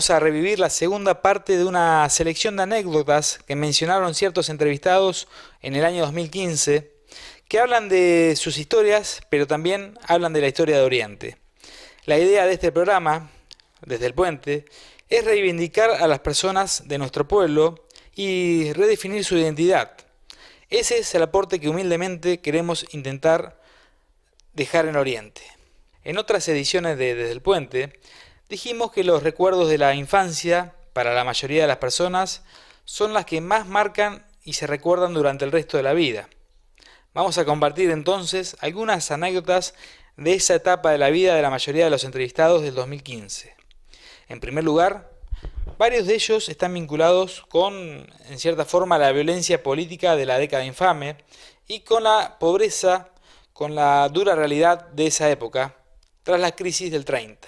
vamos a revivir la segunda parte de una selección de anécdotas que mencionaron ciertos entrevistados en el año 2015, que hablan de sus historias, pero también hablan de la historia de Oriente. La idea de este programa, desde el puente, es reivindicar a las personas de nuestro pueblo y redefinir su identidad. Ese es el aporte que humildemente queremos intentar dejar en Oriente. En otras ediciones de Desde el Puente, dijimos que los recuerdos de la infancia, para la mayoría de las personas, son las que más marcan y se recuerdan durante el resto de la vida. Vamos a compartir entonces algunas anécdotas de esa etapa de la vida de la mayoría de los entrevistados del 2015. En primer lugar, varios de ellos están vinculados con, en cierta forma, la violencia política de la década infame y con la pobreza, con la dura realidad de esa época, tras la crisis del 30.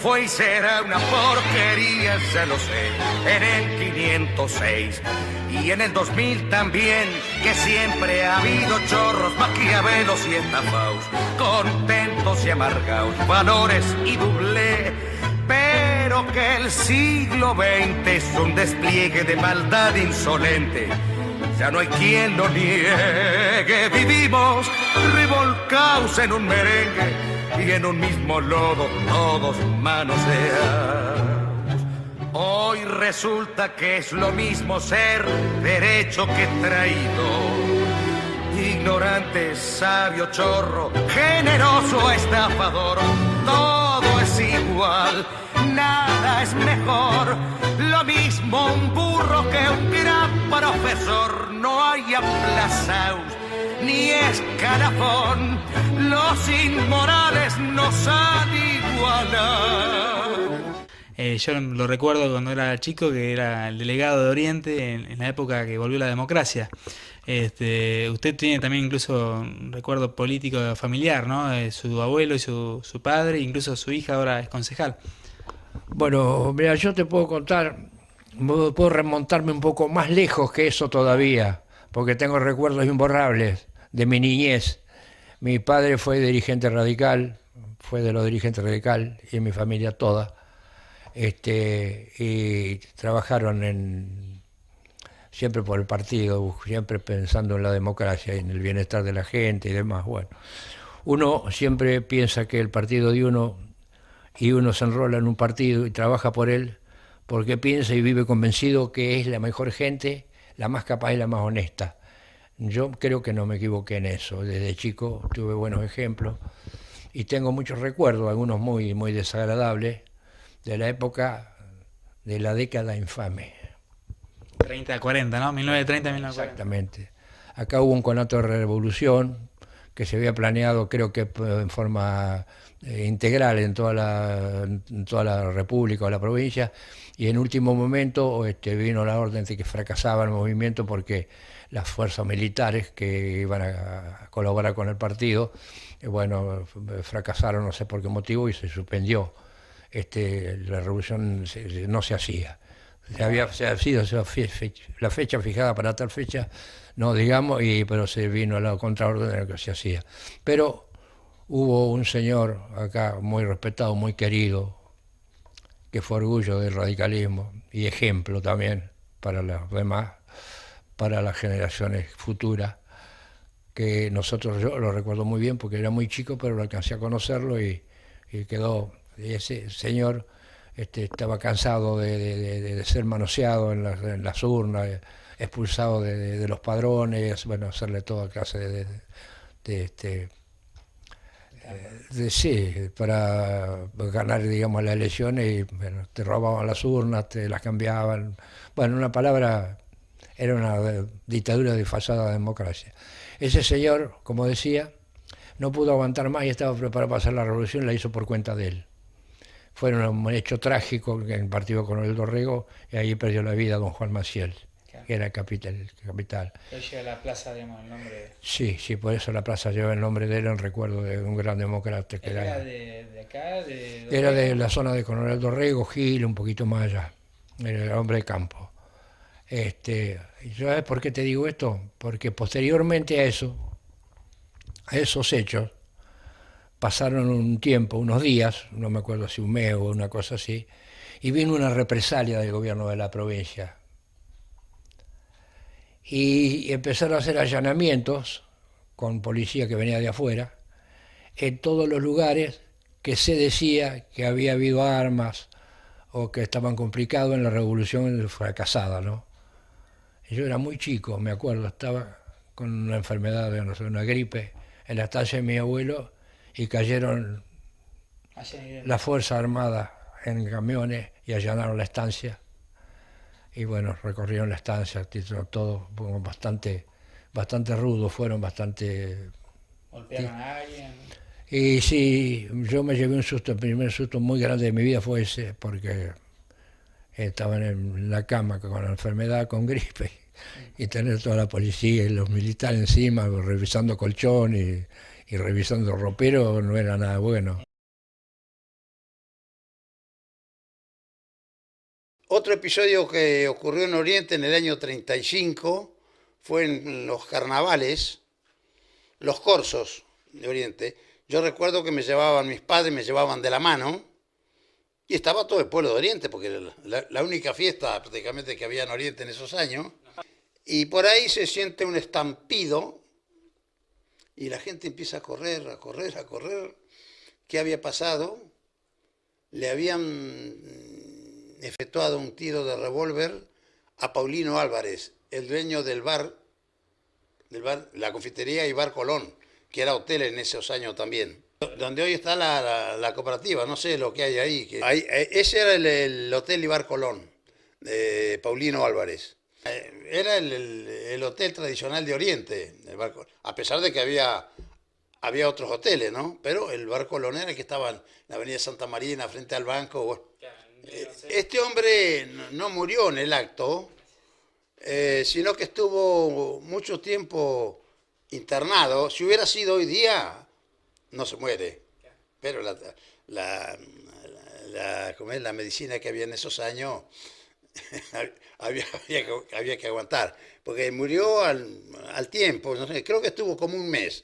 Fue y será una porquería, ya lo sé, en el 506 y en el 2000 también, que siempre ha habido chorros, maquiavelos y estafaos, contentos y amargados, valores y doblé, pero que el siglo XX es un despliegue de maldad insolente. Ya no hay quien lo niegue, vivimos revolcados en un merengue y en un mismo lodo todos manoseados. Hoy resulta que es lo mismo ser derecho que traído, ignorante, sabio, chorro, generoso, estafador, todo es igual, nada es mejor, lo mismo un burro que un gran profesor, no hay aplazaos ni escalafón, los inmorales nos han igualado. Yo lo recuerdo cuando era chico, que era el delegado de Oriente en la época que volvió la democracia. Usted tiene también incluso un recuerdo político familiar, ¿no? Su abuelo y su padre, incluso su hija ahora es concejal. Bueno, mira, yo te puedo contar, puedo remontarme un poco más lejos que eso todavía, porque tengo recuerdos imborrables de mi niñez. Mi padre fue dirigente radical, fue de los dirigentes radical y mi familia toda, y trabajaron siempre por el partido, siempre pensando en la democracia y en el bienestar de la gente y demás. Bueno, uno siempre piensa que el partido de uno, y uno se enrola en un partido y trabaja por él, porque piensa y vive convencido que es la mejor gente, la más capaz y la más honesta. Yo creo que no me equivoqué en eso. Desde chico tuve buenos ejemplos y tengo muchos recuerdos, algunos muy, muy desagradables, de la época de la década infame. 30 a 40, ¿no? 1930 a 1940. Exactamente. Acá hubo un conato de revolución que se había planeado, creo que en forma integral en toda la república o la provincia, y en último momento vino la orden de que fracasaba el movimiento porque las fuerzas militares que iban a colaborar con el partido, bueno, fracasaron, no sé por qué motivo, y se suspendió. La revolución no se hacía. Se ha sido la fecha fijada para tal fecha, no digamos, pero se vino a la contraorden de lo que se hacía. Pero hubo un señor acá muy respetado, muy querido, que fue orgullo del radicalismo y ejemplo también para los demás, para las generaciones futuras, que yo lo recuerdo muy bien porque era muy chico, pero lo alcancé a conocerlo y quedó. Y ese señor estaba cansado de ser manoseado en las urnas, expulsado de los padrones, bueno, hacerle toda clase sí, para ganar, digamos, las elecciones, y bueno, te robaban las urnas, te las cambiaban. Bueno, una palabra, era una dictadura disfrazada de democracia. Ese señor, como decía, no pudo aguantar más y estaba preparado para hacer la revolución, la hizo por cuenta de él. Fue un hecho trágico en el partido con el Dorrego, y ahí perdió la vida don Juan Maciel. Claro. que era capital. Hoy lleva la plaza, digamos, el nombre. Sí, sí, por eso la plaza lleva el nombre de él en recuerdo de un gran demócrata que ¿Él era era. de acá? Era de la zona de Coronel Dorrego, Gil, un poquito más allá. Era hombre de campo. ¿Y sabes por qué te digo esto? Porque posteriormente a eso, a esos hechos, pasaron un tiempo, unos días, no me acuerdo si un mes o una cosa así, y vino una represalia del gobierno de la provincia. Y empezaron a hacer allanamientos con policía que venía de afuera, en todos los lugares que se decía que había habido armas o que estaban complicados en la revolución fracasada, ¿no? Y yo era muy chico, me acuerdo, estaba con una enfermedad, no sé, una gripe, en la estancia de mi abuelo y cayeron la Fuerza Armada en camiones y allanaron la estancia. Y bueno, recorrieron la estancia, todo bastante rudo, fueron bastante... ¿Golpearon a alguien? Y sí, yo me llevé un susto, el primer susto muy grande de mi vida fue ese, porque estaba en la cama con la enfermedad, con gripe, y tener toda la policía y los militares encima, revisando colchón y revisando ropero, no era nada bueno. Otro episodio que ocurrió en Oriente en el año 35 fue en los carnavales, los corsos de Oriente. Yo recuerdo que mis padres me llevaban de la mano y estaba todo el pueblo de Oriente, porque la única fiesta prácticamente que había en Oriente en esos años. Y por ahí se siente un estampido y la gente empieza a correr, a correr, a correr. ¿Qué había pasado? Le habían efectuado un tiro de revólver a Paulino Álvarez, el dueño del bar, la confitería y bar Colón, que era hotel en esos años también. Donde hoy está la cooperativa, no sé lo que hay ahí. Ese era el hotel y bar Colón, de Paulino Álvarez. Era el hotel tradicional de Oriente, a pesar de que había otros hoteles, ¿no? Pero el bar Colón era el que estaba en la avenida Santa Marina, frente al banco. Bueno. Este hombre no murió en el acto, sino que estuvo mucho tiempo internado. Si hubiera sido hoy día, no se muere. Pero la medicina que había en esos años había que aguantar. Porque murió al tiempo, no sé, creo que estuvo como un mes.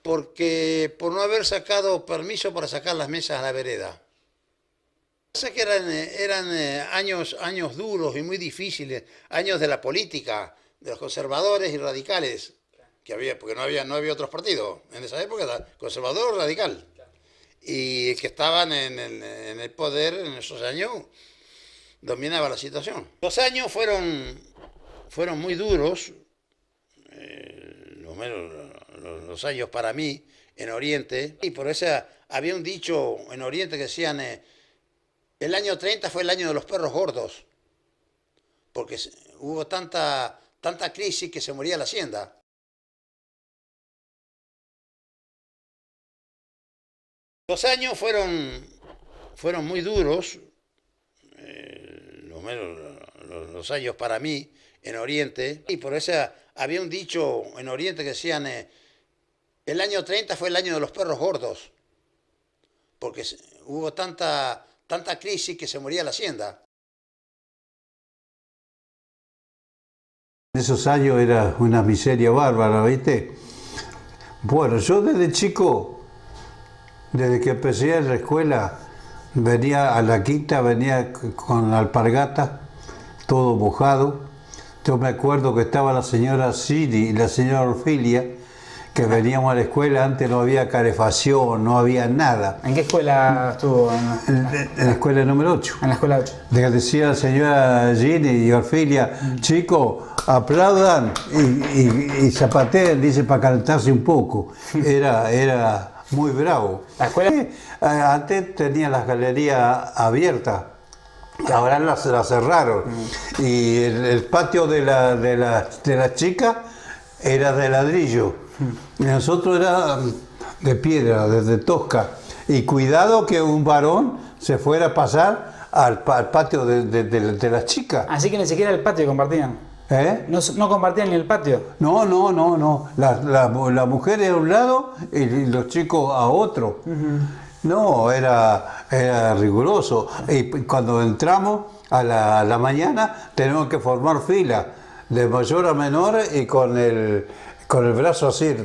Porque por no haber sacado permiso para sacar las mesas a la vereda. Sé que eran años duros y muy difíciles, años de la política, de los conservadores y radicales, que había, porque no había otros partidos. En esa época era conservador o radical. Y que estaban en el poder en esos años, dominaba la situación. Los años fueron muy duros, los años para mí, en Oriente, y por eso había un dicho en Oriente que decían... el año 30 fue el año de los perros gordos, porque hubo tanta crisis que se moría la hacienda. Los años fueron muy duros, los años para mí en Oriente, y por eso había un dicho en Oriente que decían, el año 30 fue el año de los perros gordos, porque hubo tanta crisis que se moría la hacienda. En esos años era una miseria bárbara, ¿viste? Bueno, yo desde chico, desde que empecé en la escuela, venía a la quinta, venía con alpargata, todo mojado. Yo me acuerdo que estaba la señora Siri y la señora Orfilia, que veníamos a la escuela, antes no había calefacción, no había nada. ¿En qué escuela estuvo? En la escuela número 8. En la escuela 8. Decía la señora Gini y Orfilia, chicos, aplaudan y zapateen, dice, para calentarse un poco. Era muy bravo. ¿La escuela? Antes tenía las galerías abiertas. Ahora las cerraron. Y el patio de la chica era de ladrillo. Y nosotros era de piedra, desde tosca. Y cuidado que un varón se fuera a pasar al patio de las chicas. Así que ni siquiera el patio compartían. ¿Eh? No compartían ni el patio. No. La mujer a un lado y los chicos a otro. No, era riguroso. Y cuando entramos a la mañana tenemos que formar fila de mayor a menor y con el brazo así,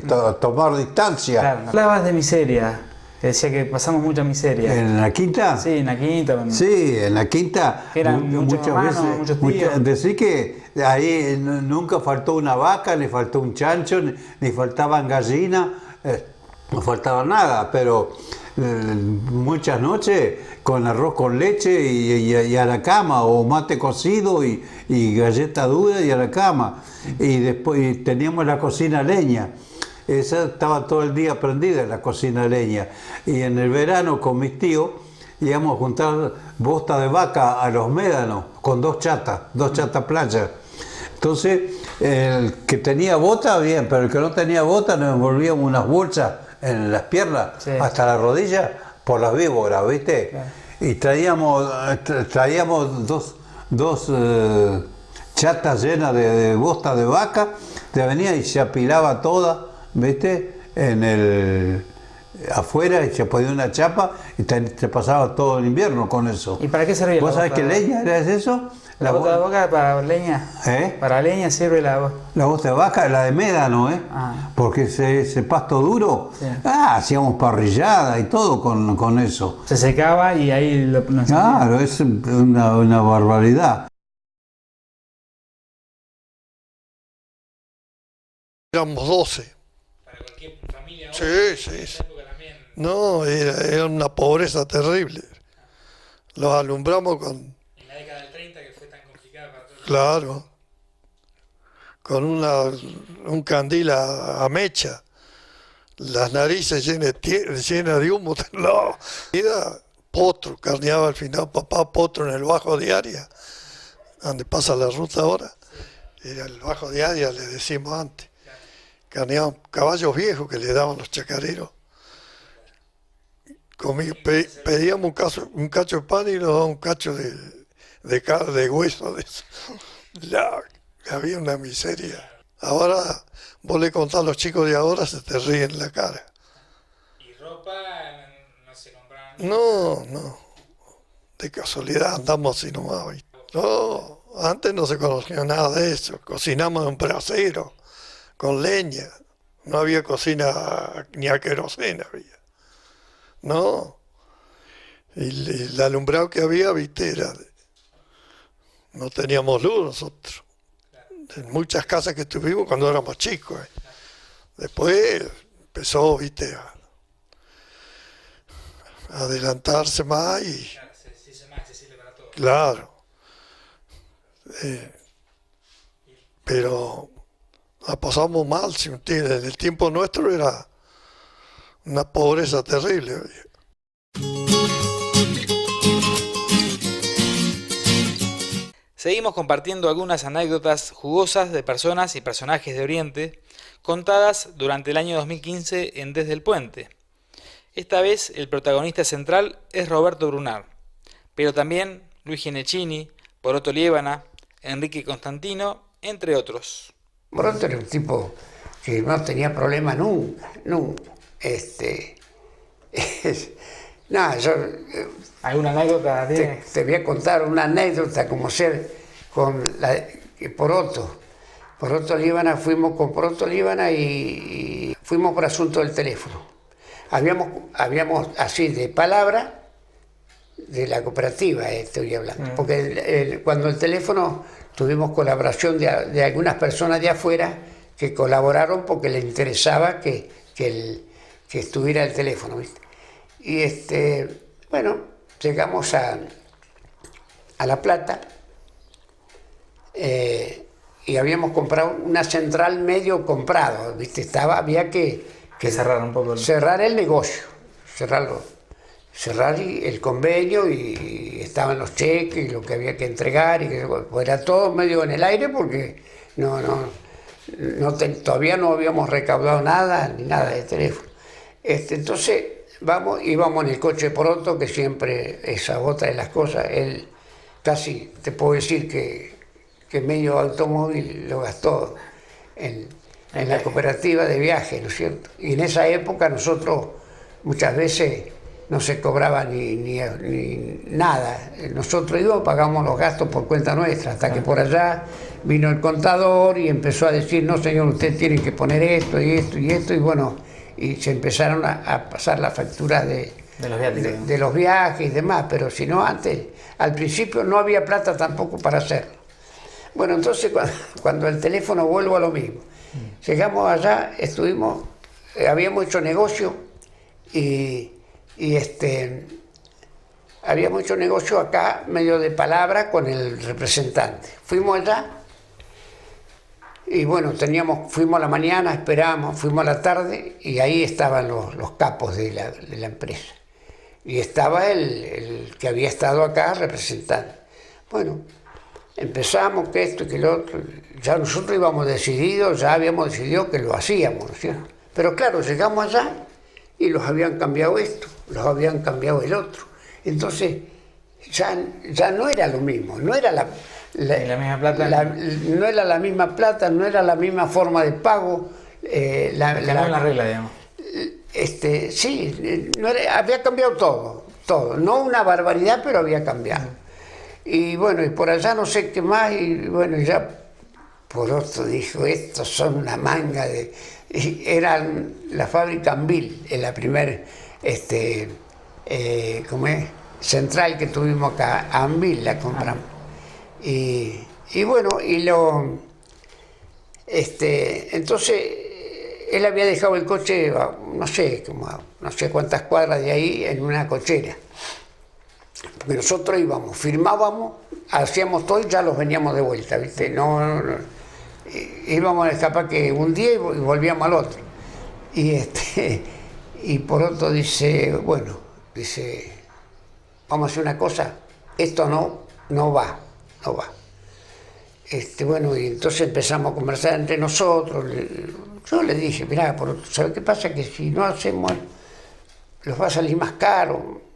tomar distancia. Claro. Hablabas de miseria. Decía que pasamos mucha miseria. ¿En la quinta? Sí, en la quinta. Sí, en la quinta. Que eran muchos hermanos, muchos tíos. Decir que ahí nunca faltó una vaca, ni faltó un chancho, ni faltaban gallinas, no faltaba nada, pero muchas noches con arroz con leche y a la cama, o mate cocido y galleta dura y a la cama. Y después teníamos la cocina a leña. Esa estaba todo el día prendida, la cocina a leña. Y en el verano con mis tíos íbamos a juntar bosta de vaca a los médanos con dos chatas playas. Entonces, el que tenía bota, bien, pero el que no tenía bota nos envolvíamos unas bolsas en las piernas, sí, hasta la rodilla, por las víboras, ¿viste? Claro. Y traíamos dos chatas llenas de bosta de vaca, te venía y se apilaba toda, ¿viste? Afuera, y se ponía una chapa y te pasaba todo el invierno con eso. ¿Y para qué servía? ¿Vos sabés qué leña era eso? ¿La bota de vaca para leña? Para leña sirve la bosta de vaca, la de médano, porque ese pasto duro, sí, hacíamos parrillada y todo con eso. Se secaba y ahí lo claro, es una barbaridad. Éramos 12. Para cualquier familia. Sí. No, era una pobreza terrible. Los alumbramos con... En la década del 30, que fue tan complicada para todos. Claro. Con un candil a mecha. Las narices llenas de humo. No. Era potro, carneaba al final papá potro en el Bajo Diaria, donde pasa la ruta ahora. Era el Bajo Diaria, le decimos antes. Carneaban caballos viejos que le daban los chacareros. Pedíamos un cacho de pan y nos daban un cacho de carne, de hueso. De eso. Había una miseria. Ahora, vos le contás a los chicos de ahora, se te ríen la cara. ¿Y ropa no se compraba? No. De casualidad andamos así nomás. ¿Viste? No, antes no se conocía nada de eso. Cocinamos en un brasero, con leña. No había cocina ni a querosena había. No. Y el alumbrado que había, viste, no teníamos luz nosotros. En muchas casas que estuvimos cuando éramos chicos. Después empezó, viste, a adelantarse más y... Claro, se hizo más accesible para todos. Claro. Pero la pasamos mal, en el tiempo nuestro era una pobreza terrible. Seguimos compartiendo algunas anécdotas jugosas de personas y personajes de Oriente, contadas durante el año 2015 en Desde el Puente. Esta vez el protagonista central es Roberto Brunar, pero también Luis Gineccini, Poroto Liébana, Enrique Constantino, entre otros. Poroto era un tipo que no tenía problema nunca. ¿Alguna anécdota? Te voy a contar una anécdota como ser con Poroto Liébana. Fuimos con Poroto Liébana y fuimos por asunto del teléfono. Habíamos así de palabra de la cooperativa, estoy hablando, porque cuando el teléfono tuvimos colaboración de algunas personas de afuera que colaboraron porque les interesaba que estuviera el teléfono, ¿viste? Y bueno, llegamos a La Plata y habíamos comprado una central medio comprado, ¿viste? Había que cerrar un poco cerrar el negocio, cerrar el convenio, y estaban los cheques y lo que había que entregar, y pues era todo medio en el aire porque todavía no habíamos recaudado nada, ni nada de teléfono. Entonces íbamos en el coche de Poroto, que siempre esa otra de las cosas, él casi te puedo decir que medio automóvil lo gastó en la cooperativa de viaje, ¿no es cierto? Y en esa época nosotros muchas veces no se cobraba ni nada. Nosotros íbamos, pagamos los gastos por cuenta nuestra, hasta que por allá vino el contador y empezó a decir, no señor, usted tiene que poner esto y esto y esto, y bueno, y se empezaron a pasar las facturas de los viajes y demás, pero si no antes, al principio no había plata tampoco para hacerlo. Bueno, entonces cuando el teléfono, vuelvo a lo mismo, llegamos allá, estuvimos, habíamos hecho negocio y habíamos hecho negocio acá, medio de palabra, con el representante. Fuimos allá y bueno, fuimos a la mañana, esperamos, fuimos a la tarde y ahí estaban los capos de la empresa. Y estaba el que había estado acá representante. Bueno, empezamos que esto y que lo otro, ya nosotros íbamos decididos, ya habíamos decidido que lo hacíamos, ¿no es cierto? Pero claro, llegamos allá y los habían cambiado esto, los habían cambiado el otro. Entonces, ya no era lo mismo, no era la misma plata. No era la misma plata, no era la misma forma de pago. La regla, digamos. Sí, había cambiado todo. No una barbaridad, pero había cambiado. Y bueno, y por allá no sé qué más, y bueno, ya Poroto dijo, estos son una manga de... Era la fábrica Anvil, en la primer central que tuvimos acá, Anvil la compramos. Y bueno, entonces él había dejado el coche, no sé cuántas cuadras de ahí, en una cochera. Porque nosotros íbamos, firmábamos, hacíamos todo y ya los veníamos de vuelta, ¿viste? No, íbamos a escapar que un día y volvíamos al otro. Y por otro dice, bueno, vamos a hacer una cosa, esto no va. Bueno, y entonces empezamos a conversar entre nosotros. Yo le dije, mirá, ¿sabes qué pasa? Que si no hacemos, los va a salir más caro.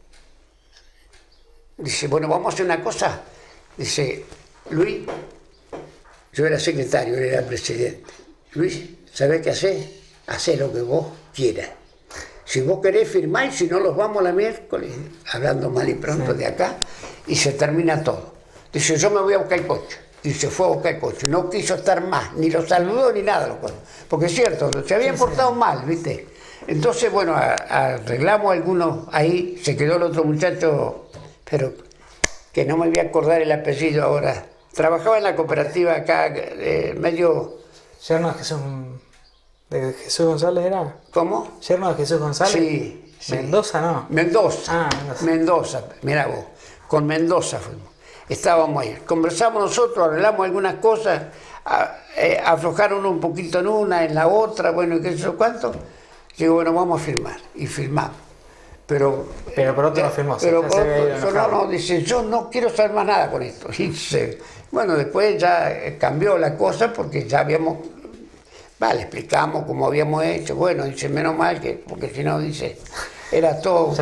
Dice, bueno, vamos a hacer una cosa. Dice, Luis, yo era secretario, él era presidente. Luis, ¿sabés qué hacés? Hacé lo que vos quieras. Si vos querés firmar, y si no, los vamos la miércoles, hablando mal y pronto de acá, y se termina todo. Dice, yo me voy a buscar el coche. Y se fue a buscar el coche. No quiso estar más, ni lo saludó ni nada. Porque es cierto, se habían portado mal, ¿viste? Entonces, bueno, arreglamos algunos ahí, se quedó el otro muchacho, pero que no me voy a acordar el apellido ahora. Trabajaba en la cooperativa acá, medio... ¿Yerno de Jesús González era? ¿Cómo? ¿Yerno de Jesús González? Sí. ¿Mendoza no? Mendoza. Mendoza. Mendoza, mirá vos, con Mendoza fuimos. Estábamos ahí, conversamos nosotros, arreglamos algunas cosas, aflojaron un poquito en una, en la otra, bueno, y qué sé yo cuánto. Digo, bueno, vamos a firmar, y firmamos. Pero por otro no firmó. No, dice, yo no quiero saber más nada con esto. Bueno, después ya cambió la cosa porque ya habíamos, le explicamos cómo habíamos hecho. Bueno, dice, menos mal porque si no, dice, era todo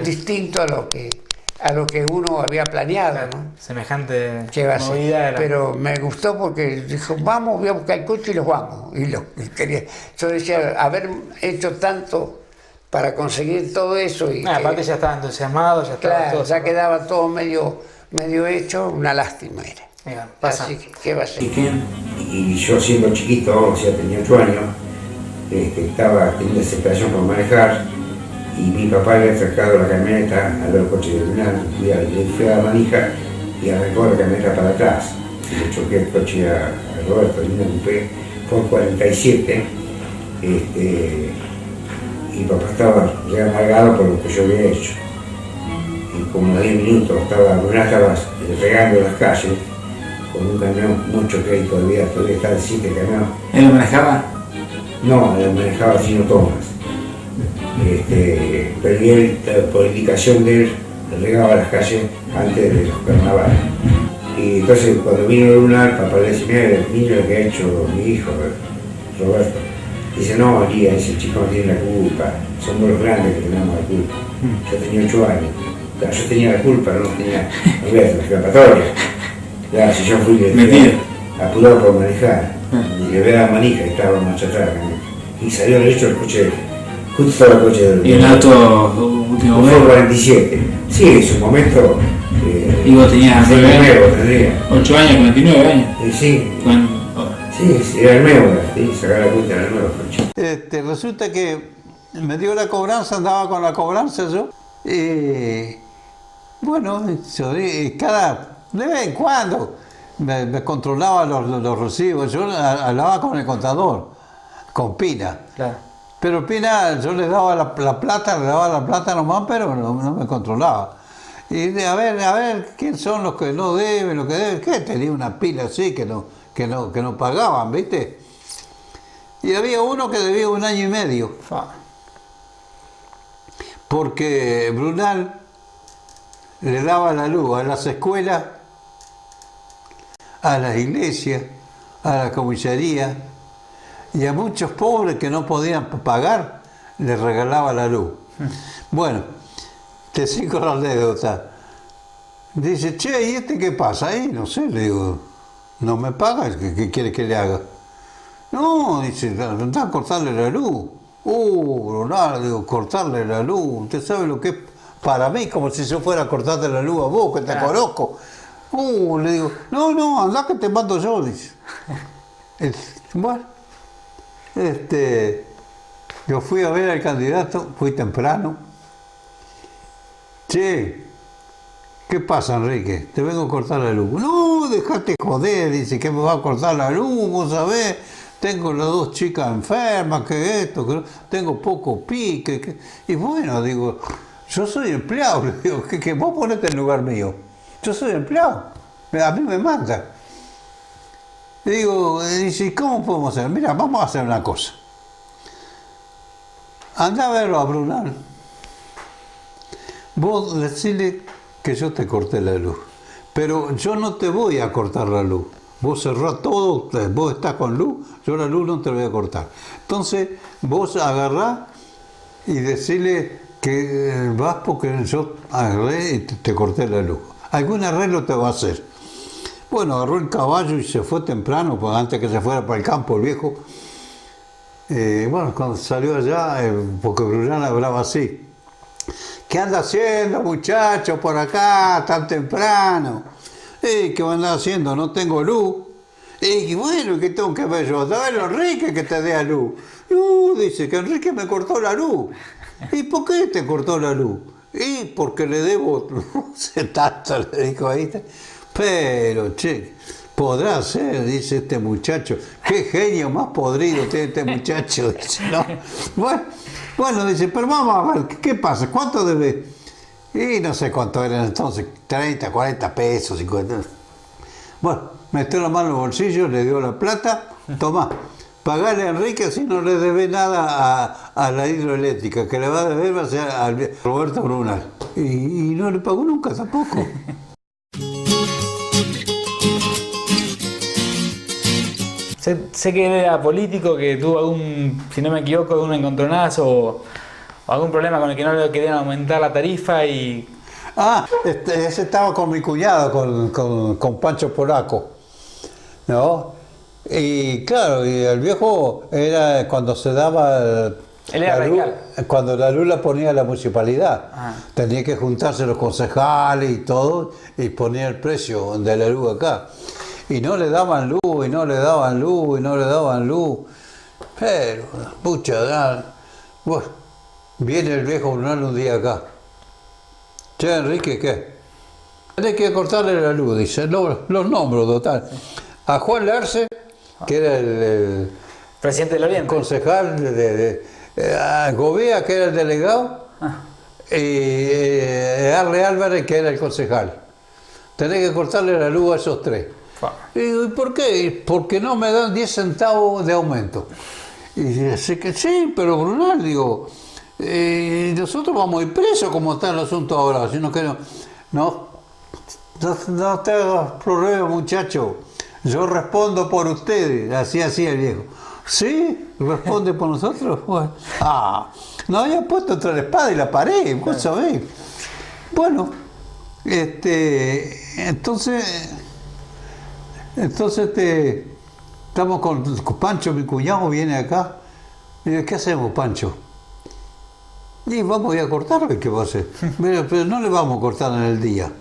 distinto a lo que uno había planeado, claro, ¿no? Semejante movida era. Pero me gustó porque dijo, vamos, voy a buscar el coche y los vamos. Y yo decía, haber hecho tanto para conseguir todo eso. Y aparte ya estaba entusiasmado, ya estaba claro, todo. Ya quedaba todo medio hecho, una lástima era. Así que, ¿qué va a ser? Y yo siendo chiquito, o sea, tenía 8 años, estaba teniendo desesperación por manejar. Y mi papá le había sacado la camioneta al ver el coche de Luna, le fui a la manija y arrancó la camioneta para atrás. Le choqué el coche a Roberto, y me ocupé por 47. Y papá estaba ya amargado por lo que yo había hecho. Y como a 10 minutos Luna estaba regando las calles con un camión mucho crédito, todavía estaba el 7 camión. ¿Él lo manejaba? No, lo manejaba Sino Tomás. Pero él, por indicación de él, regaba las calles antes de los carnavales. Y entonces cuando vino el lunar, papá le decía, mira el niño que ha hecho mi hijo, Roberto. Dice, no, Elías, ese chico no tiene la culpa, somos los grandes que tenemos la culpa. Yo tenía 8 años, claro, yo tenía la culpa, no tenía, no voy a hacer escapatoria. Claro, si yo fui apurado por manejar, y le veía la manija y estaba marcha atrás, y salió derecho el coche, justo el coche del... ¿Y el auto último Fue 47. Sí, en su momento... ¿Y vos tenías 8 años, 29 años? Sí. Sí, era el nuevo, ¿sí? Sacar la cuenta era el nuevo coche. Resulta que me dio la cobranza, andaba con la cobranza yo, y bueno, de vez en cuando me controlaba los recibos, yo hablaba con el contador, con Pina. Claro. Pero Pina, yo le daba la plata nomás, pero no me controlaba. Y a ver, ¿quién son los que no deben, los que deben? ¿Qué? Tenía una pila así que no pagaban, ¿viste? Y había uno que debía 1 año y medio. Porque Brunal le daba la luz a las escuelas, a las iglesias, a la comisaría, y a muchos pobres que no podían pagar, les regalaba la luz. Bueno, te sigo la anécdota. Dice, che, ¿y este qué pasa ahí? No sé, le digo, ¿no me paga? ¿Qué quiere que le haga? No, dice, anda a cortarle la luz. Brunal, digo, cortarle la luz. ¿Usted sabe lo que es para mí? Como si yo fuera a cortarte la luz a vos, que te conozco. Le digo, no, anda que te mando yo, dice. Bueno, yo fui a ver al candidato, fui temprano. Che, ¿qué pasa, Enrique? Te vengo a cortar la luz. No, dejate joder, dice, que me va a cortar la luz, vos sabés. Tengo las 2 chicas enfermas, que esto, que tengo poco pique. Y bueno, digo, yo soy empleado, le digo, que vos ponete en lugar mío. Yo soy empleado, a mí me manda. Le digo, dice, ¿cómo podemos hacer? Mira, vamos a hacer una cosa. Anda a verlo a Brunal. Vos decile que yo te corté la luz, pero yo no te voy a cortar la luz. Vos cerrás todo, vos estás con luz, yo la luz no te la voy a cortar. Entonces, vos agarrás y decile que vas porque yo agarré y te corté la luz. Algún arreglo te va a hacer. Bueno, agarró el caballo y se fue temprano, pues antes que se fuera para el campo el viejo. Bueno, cuando salió allá, porque Brunal hablaba así. ¿Qué anda haciendo, muchacho, por acá tan temprano? ¿Qué me anda haciendo? No tengo luz. Y bueno, ¿qué tengo que ver yo? Dale a Enrique que te dé a luz. Dice que Enrique me cortó la luz. ¿Y por qué te cortó la luz? Y porque le debo, no sé tanto, le dijo ahí. Pero, che, podrá ser, dice este muchacho. Qué genio más podrido tiene este muchacho, dice, ¿no? Bueno, dice, pero vamos a ver, ¿qué pasa? ¿Cuánto debe? Y no sé cuánto eran entonces, 30, 40 pesos, 50. Bueno, metió la mano en el bolsillo, le dio la plata, tomá, pagale a Enrique, así no le debe nada a la hidroeléctrica, que le va a deber va a ser a Roberto Brunal. Y no le pagó nunca tampoco. Sé que él era político, que tuvo algún, si no me equivoco, algún encontronazo o algún problema con el que no le querían aumentar la tarifa y... Ese estaba con mi cuñado, con Pancho Polaco, ¿no? Y claro, y el viejo era cuando se daba... Él era radical. Cuando la luz la ponía la municipalidad. Tenía que juntarse los concejales y todo, y ponía el precio de la luz acá. Y no le daban luz, y no le daban luz, y no le daban luz. Pero, pucha, bueno, viene el viejo Brunal un día acá. Che, Enrique, ¿qué? Tenés que cortarle la luz, dice. Los nombro, total. A Juan Larce, que era el presidente del Oriente. Concejal a Gobea, que era el delegado, y Arle Álvarez, que era el concejal. Tenés que cortarle la luz a esos 3. Y digo, ¿y por qué? Porque no me dan 10 centavos de aumento. Y dice que sí, pero Brunal, digo, nosotros vamos a ir presos como está el asunto ahora, sino que no te hagas problema, muchacho. Yo respondo por ustedes, así el viejo. ¿Sí? ¿Responde por nosotros? Bueno. Ah, nos había puesto entre la espada y la pared, vos sabés. Bueno, entonces estamos con Pancho, mi cuñado, viene acá. Y dice, ¿qué hacemos, Pancho? Y vamos a ir a cortarle, ¿qué va a hacer? Pero no le vamos a cortar en el día.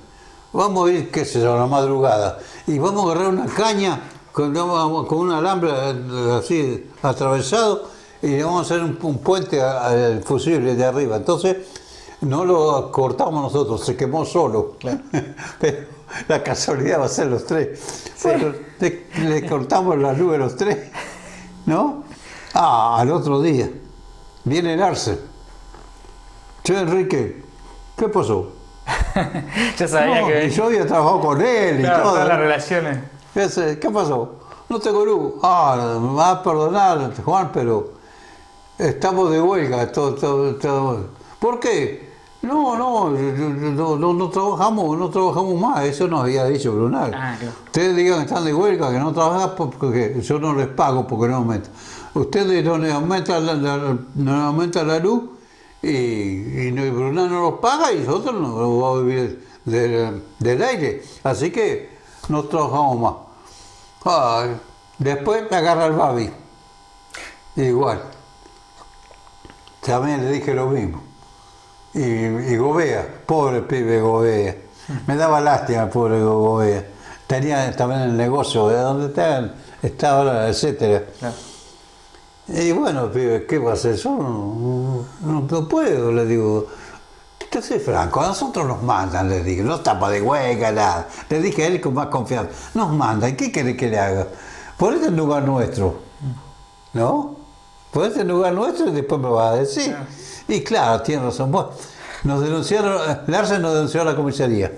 Vamos a ir, qué sé yo, a la madrugada. Y vamos a agarrar una caña con un alambre así atravesado y le vamos a hacer un puente al fusible de arriba. Entonces, no lo cortamos nosotros, se quemó solo. Claro. Pero la casualidad va a ser los tres. Sí. Bueno, le cortamos la luz a los tres, ¿no? Al otro día viene el Arce. Che, Enrique, ¿qué pasó? Yo sabía que... Yo había trabajado con él y claro, todo. Todas las relaciones. ¿Qué pasó? No tengo luz. Me vas a perdonar, Juan, pero estamos de huelga. ¿Por qué? No trabajamos más. Eso nos había dicho Brunal. Claro. Ustedes digan que están de huelga, que no trabajan porque yo no les pago porque no aumentan. Ustedes no les aumentan la luz y Brunal no los paga y nosotros no vamos a vivir del aire. Así que no trabajamos más. Después me agarra el Babi. Igual. También le dije lo mismo. Y Gobea, pobre pibe Gobea. Me daba lástima el pobre Gobea. Tenía también el negocio de donde estaba, etcétera. Claro. Y bueno, pibe, ¿qué va a hacer? Yo no puedo, le digo. Te soy franco, a nosotros nos mandan, le digo, no estamos de huelga, nada. Le dije a él con más confianza, nos mandan, ¿qué quiere que le haga? Ponete en lugar nuestro, ¿no? Ponete en lugar nuestro y después me vas a decir. Claro. Y claro, tiene razón. Bueno, nos denunciaron, Larsen nos denunció a la comisaría.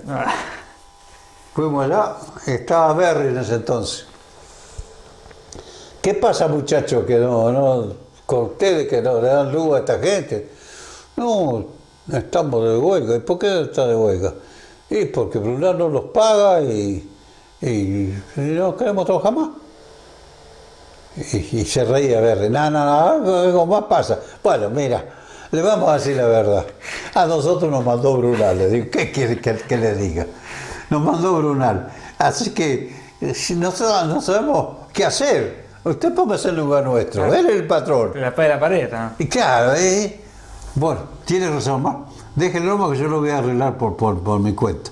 Fuimos allá, estaba Berry en ese entonces. ¿Qué pasa, muchachos, que con ustedes que no le dan luz a esta gente? No, estamos de huelga. ¿Y por qué está de huelga? Y porque Brunal no los paga y no queremos trabajar más. Y se reía Berry. Nada, algo más pasa. Bueno, mira, le vamos a decir la verdad. A nosotros nos mandó Brunal. Le digo, ¿qué quiere que le diga? Nos mandó Brunal. Así que no sabemos qué hacer. Usted póngase en lugar nuestro. Claro. Él es el patrón. La espada de la pared, ¿no? Y claro, bueno, tiene razón, más. Déjenlo que yo lo voy a arreglar por mi cuenta.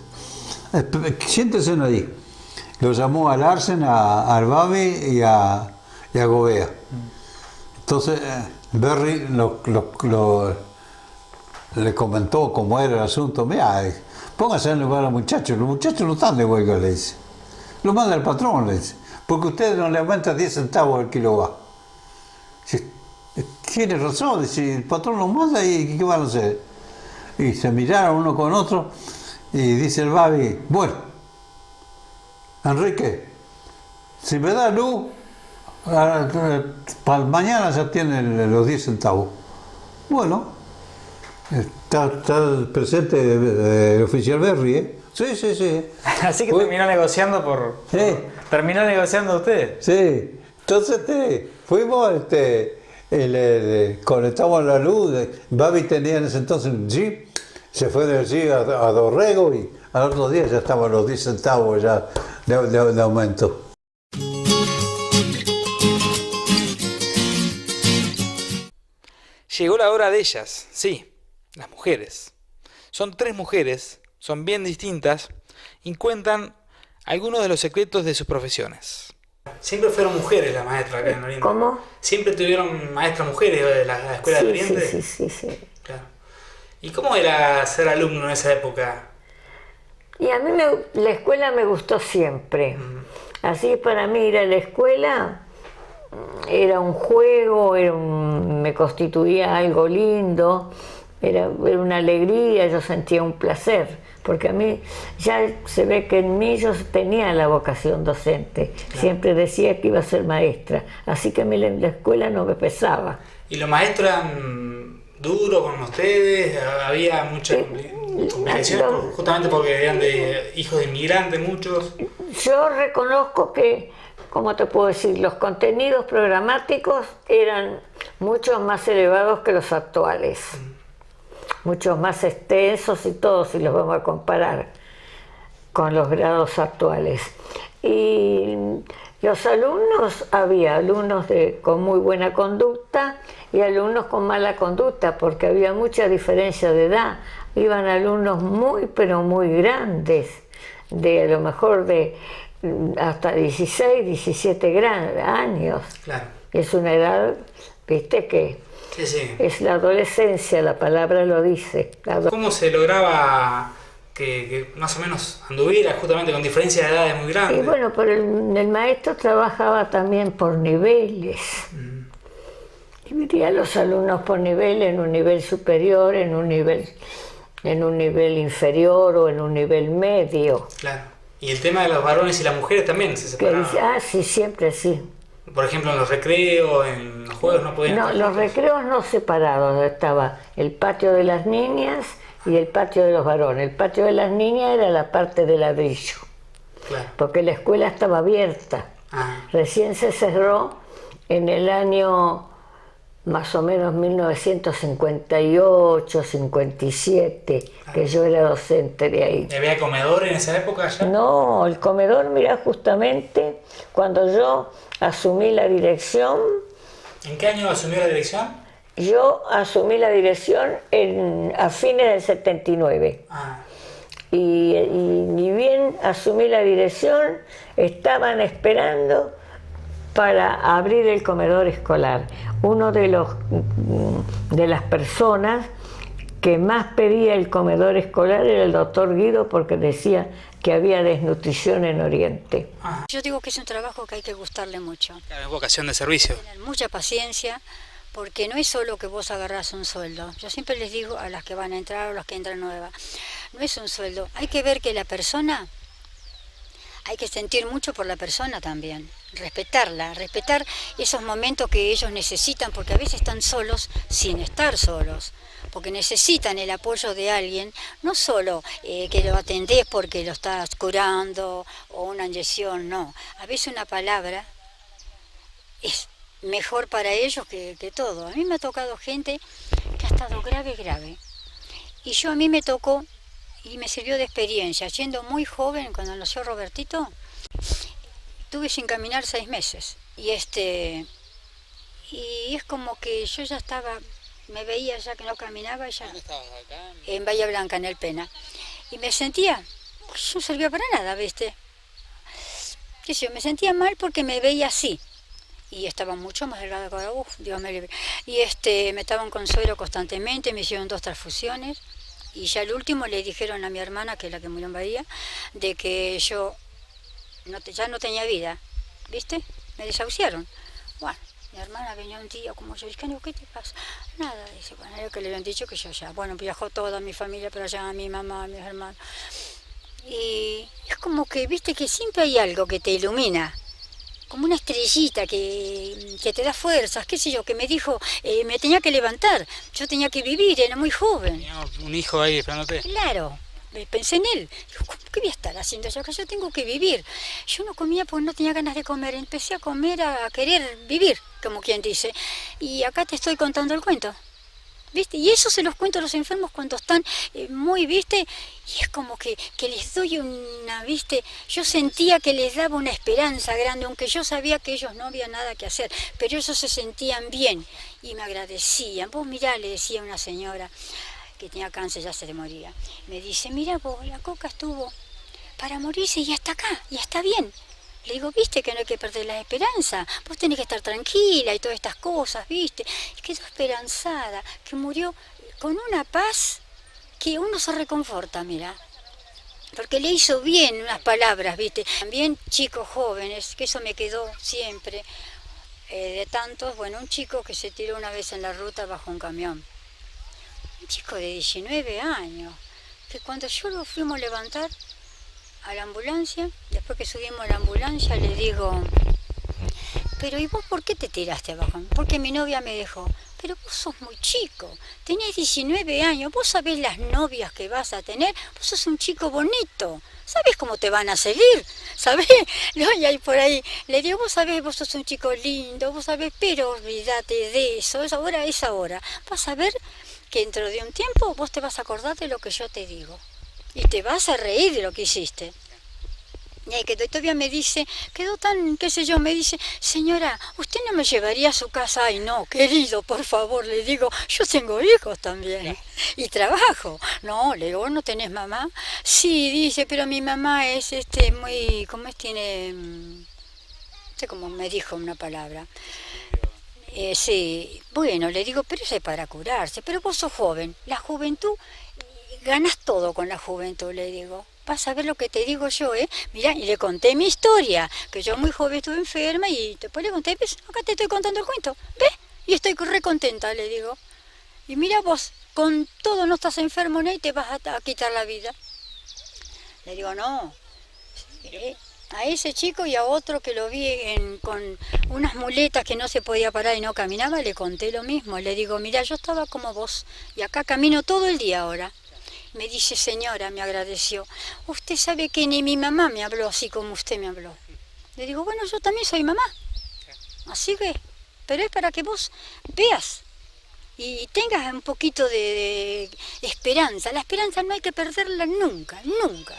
Siéntense ahí. Lo llamó a Larsen, al Babi y a Gobea. Entonces, Berry le comentó cómo era el asunto. Mira, póngase en lugar a los muchachos. Los muchachos no están de huelga, le dice. Lo manda el patrón, le dice. Porque ustedes no le aumentan 10 centavos el kilowatt. Tiene razón, si el patrón lo manda, ¿y qué van a hacer? Y se miraron uno con otro y dice el Babi, bueno, Enrique, si me da luz, para mañana ya tienen los 10 centavos. Bueno, está presente el oficial Berry, ¿eh? Sí. Así que terminó negociando terminó negociando usted. Sí. Entonces fuimos, conectamos la luz. Babi tenía en ese entonces un jeep, se fue del jeep a Dorrego y al otro día ya estaban los 10 centavos ya de aumento. Llegó la hora de ellas, sí, las mujeres. Son 3 mujeres, son bien distintas y cuentan algunos de los secretos de sus profesiones. Siempre fueron mujeres las maestras acá en Oriente. ¿Cómo? Siempre tuvieron maestras mujeres de la escuela de Oriente. Sí. Claro. ¿Y cómo era ser alumno en esa época? Y a mí la escuela me gustó siempre. Así que para mí ir a la escuela era un juego, me constituía algo lindo, era una alegría, yo sentía un placer. Porque a mí ya se ve que en mí yo tenía la vocación docente. Claro. Siempre decía que iba a ser maestra. Así que a mí la escuela no me pesaba. ¿Y los maestros eran duros con ustedes? ¿Había mucha complicación? Justamente porque eran de hijos de inmigrantes muchos. Yo reconozco que ¿cómo te puedo decir? Los contenidos programáticos eran mucho más elevados que los actuales, muchos más extensos y todo, si los vamos a comparar con los grados actuales. Y los alumnos, había alumnos con muy buena conducta y alumnos con mala conducta, porque había mucha diferencia de edad. Iban alumnos muy, pero muy grandes, de a lo mejor de hasta 16, 17 años. Claro. Es una edad, viste, que Sí, sí. es la adolescencia, la palabra lo dice. ¿Cómo se lograba que más o menos anduviera justamente con diferencia de edades muy Y grandes? bueno, pero el maestro trabajaba también por niveles. Dividía a los alumnos por nivel, en un nivel superior, en un nivel inferior o en un nivel medio. Claro. Y el tema de los varones y las mujeres también se Que separaban. dice, sí, siempre sí. Por ejemplo, en los recreos, en los juegos no podían No, estar los juntos. recreos no separados, estaba el patio de las niñas y el patio de los varones. El patio de las niñas era la parte de ladrillo, Claro. porque la escuela estaba abierta. Ah, Recién se cerró en el año más o menos 1958, 57, que yo era docente de ahí. ¿había comedor en esa época ya? No, el comedor, mirá, justamente cuando yo asumí la dirección, ¿En qué año asumió la dirección? yo asumí la dirección a fines del 79. Ah, Y ni bien asumí la dirección, estaban esperando para abrir el comedor escolar. Uno de las personas que más pedía el comedor escolar era el doctor Guido, porque decía que había desnutrición en Oriente. Yo digo que es un trabajo que hay que gustarle mucho. claro, es vocación de servicio. Tener mucha paciencia, porque no es solo que vos agarrás un sueldo. Yo siempre les digo a las que van a entrar o las que entran nuevas, no es un sueldo. Hay que ver que la persona, hay que sentir mucho por la persona también. Respetarla, respetar esos momentos que ellos necesitan, porque a veces están solos sin estar solos, porque necesitan el apoyo de alguien, no solo que lo atendés porque lo estás curando o una inyección, no. A veces una palabra es mejor para ellos que todo. A mí me ha tocado gente que ha estado grave. Y a mí me tocó y me sirvió de experiencia. Siendo muy joven, cuando nació Robertito, tuve sin caminar 6 meses. Y es como que yo ya estaba, me veía ya que no caminaba, ya en Bahía Blanca, en el Pena. Y me sentía, pues no servía para nada, ¿viste? Qué sé yo, me sentía mal porque me veía así. Y estaba mucho más delgada que ahora, Dios me libre. Y me estaban con suero constantemente, me hicieron 2 transfusiones. Y ya al último le dijeron a mi hermana, que es la que murió en Bahía, de que yo ya no tenía vida, ¿viste? Me desahuciaron. Bueno, mi hermana venía un día como yo, dije, ¿qué te pasa? Nada, dice, bueno, era que le habían dicho que yo ya, bueno, viajó toda mi familia para allá, mi mamá, mis hermanos. Y es como que, viste, que siempre hay algo que te ilumina, como una estrellita que te da fuerzas, qué sé yo, que me dijo, me tenía que levantar, yo tenía que vivir, era muy joven. Tenía un hijo ahí esperándote. Claro, pensé en él, digo, ¿qué voy a estar haciendo yo acá? Yo tengo que vivir. Yo no comía porque no tenía ganas de comer, empecé a comer, a querer vivir, como quien dice, y acá te estoy contando el cuento. ¿Viste? Y eso se los cuento a los enfermos cuando están muy, ¿viste? Y es como que les doy una, ¿viste? Yo sentía que les daba una esperanza grande, aunque yo sabía que ellos no había nada que hacer, pero ellos se sentían bien y me agradecían. Vos mirá, le decía una señora que tenía cáncer, ya se le moría, me dice, mira vos, la Coca estuvo para morirse y hasta acá, y está bien. Le digo, viste que no hay que perder la esperanza, vos tenés que estar tranquila y todas estas cosas, viste. Y quedó esperanzada, que murió con una paz que uno se reconforta, mira. Porque le hizo bien unas palabras, viste. También chicos jóvenes, que eso me quedó siempre, de tantos, bueno, un chico que se tiró una vez en la ruta bajo un camión. Un chico de 19 años, que cuando yo lo fuimos a levantar a la ambulancia, después que subimos a la ambulancia, le digo, pero ¿y vos por qué te tiraste abajo? Porque mi novia me dejó. Pero vos sos muy chico, tenés 19 años, vos sabés las novias que vas a tener, vos sos un chico bonito, ¿sabés cómo te van a seguir? ¿Sabés? No, y ahí por ahí le digo, vos sabés, vos sos un chico lindo, vos sabés, pero olvídate de eso, es ahora. Vas a ver que dentro de un tiempo vos te vas a acordar de lo que yo te digo y te vas a reír de lo que hiciste. Y ahí quedó, y todavía me dice, quedó tan, qué sé yo, me dice, señora, ¿usted no me llevaría a su casa? Ay, no, querido, por favor, le digo, yo tengo hijos también y trabajo. No, le digo, ¿vos no tenés mamá? Sí, dice, pero mi mamá es muy, ¿cómo es? Tiene, no sé cómo me dijo una palabra. Sí, bueno, le digo, pero eso es para curarse, pero vos sos joven, la juventud, ganas todo con la juventud, le digo. Vas a ver lo que te digo yo, Mirá, y le conté mi historia, que yo muy joven estuve enferma y después le conté, ¿ves? Acá te estoy contando el cuento, ¿ves? Y estoy re contenta, le digo. Y mira vos, con todo no estás enfermo, ¿no? Y te vas a quitar la vida. Le digo, no, a ese chico y a otro que lo vi con unas muletas que no se podía parar y no caminaba, le conté lo mismo. Le digo, mira, yo estaba como vos y acá camino todo el día ahora. Me dice, señora, me agradeció, usted sabe que ni mi mamá me habló así como usted me habló. Le digo, bueno, yo también soy mamá, así que, pero es para que vos veas y tengas un poquito de esperanza. La esperanza no hay que perderla nunca, nunca.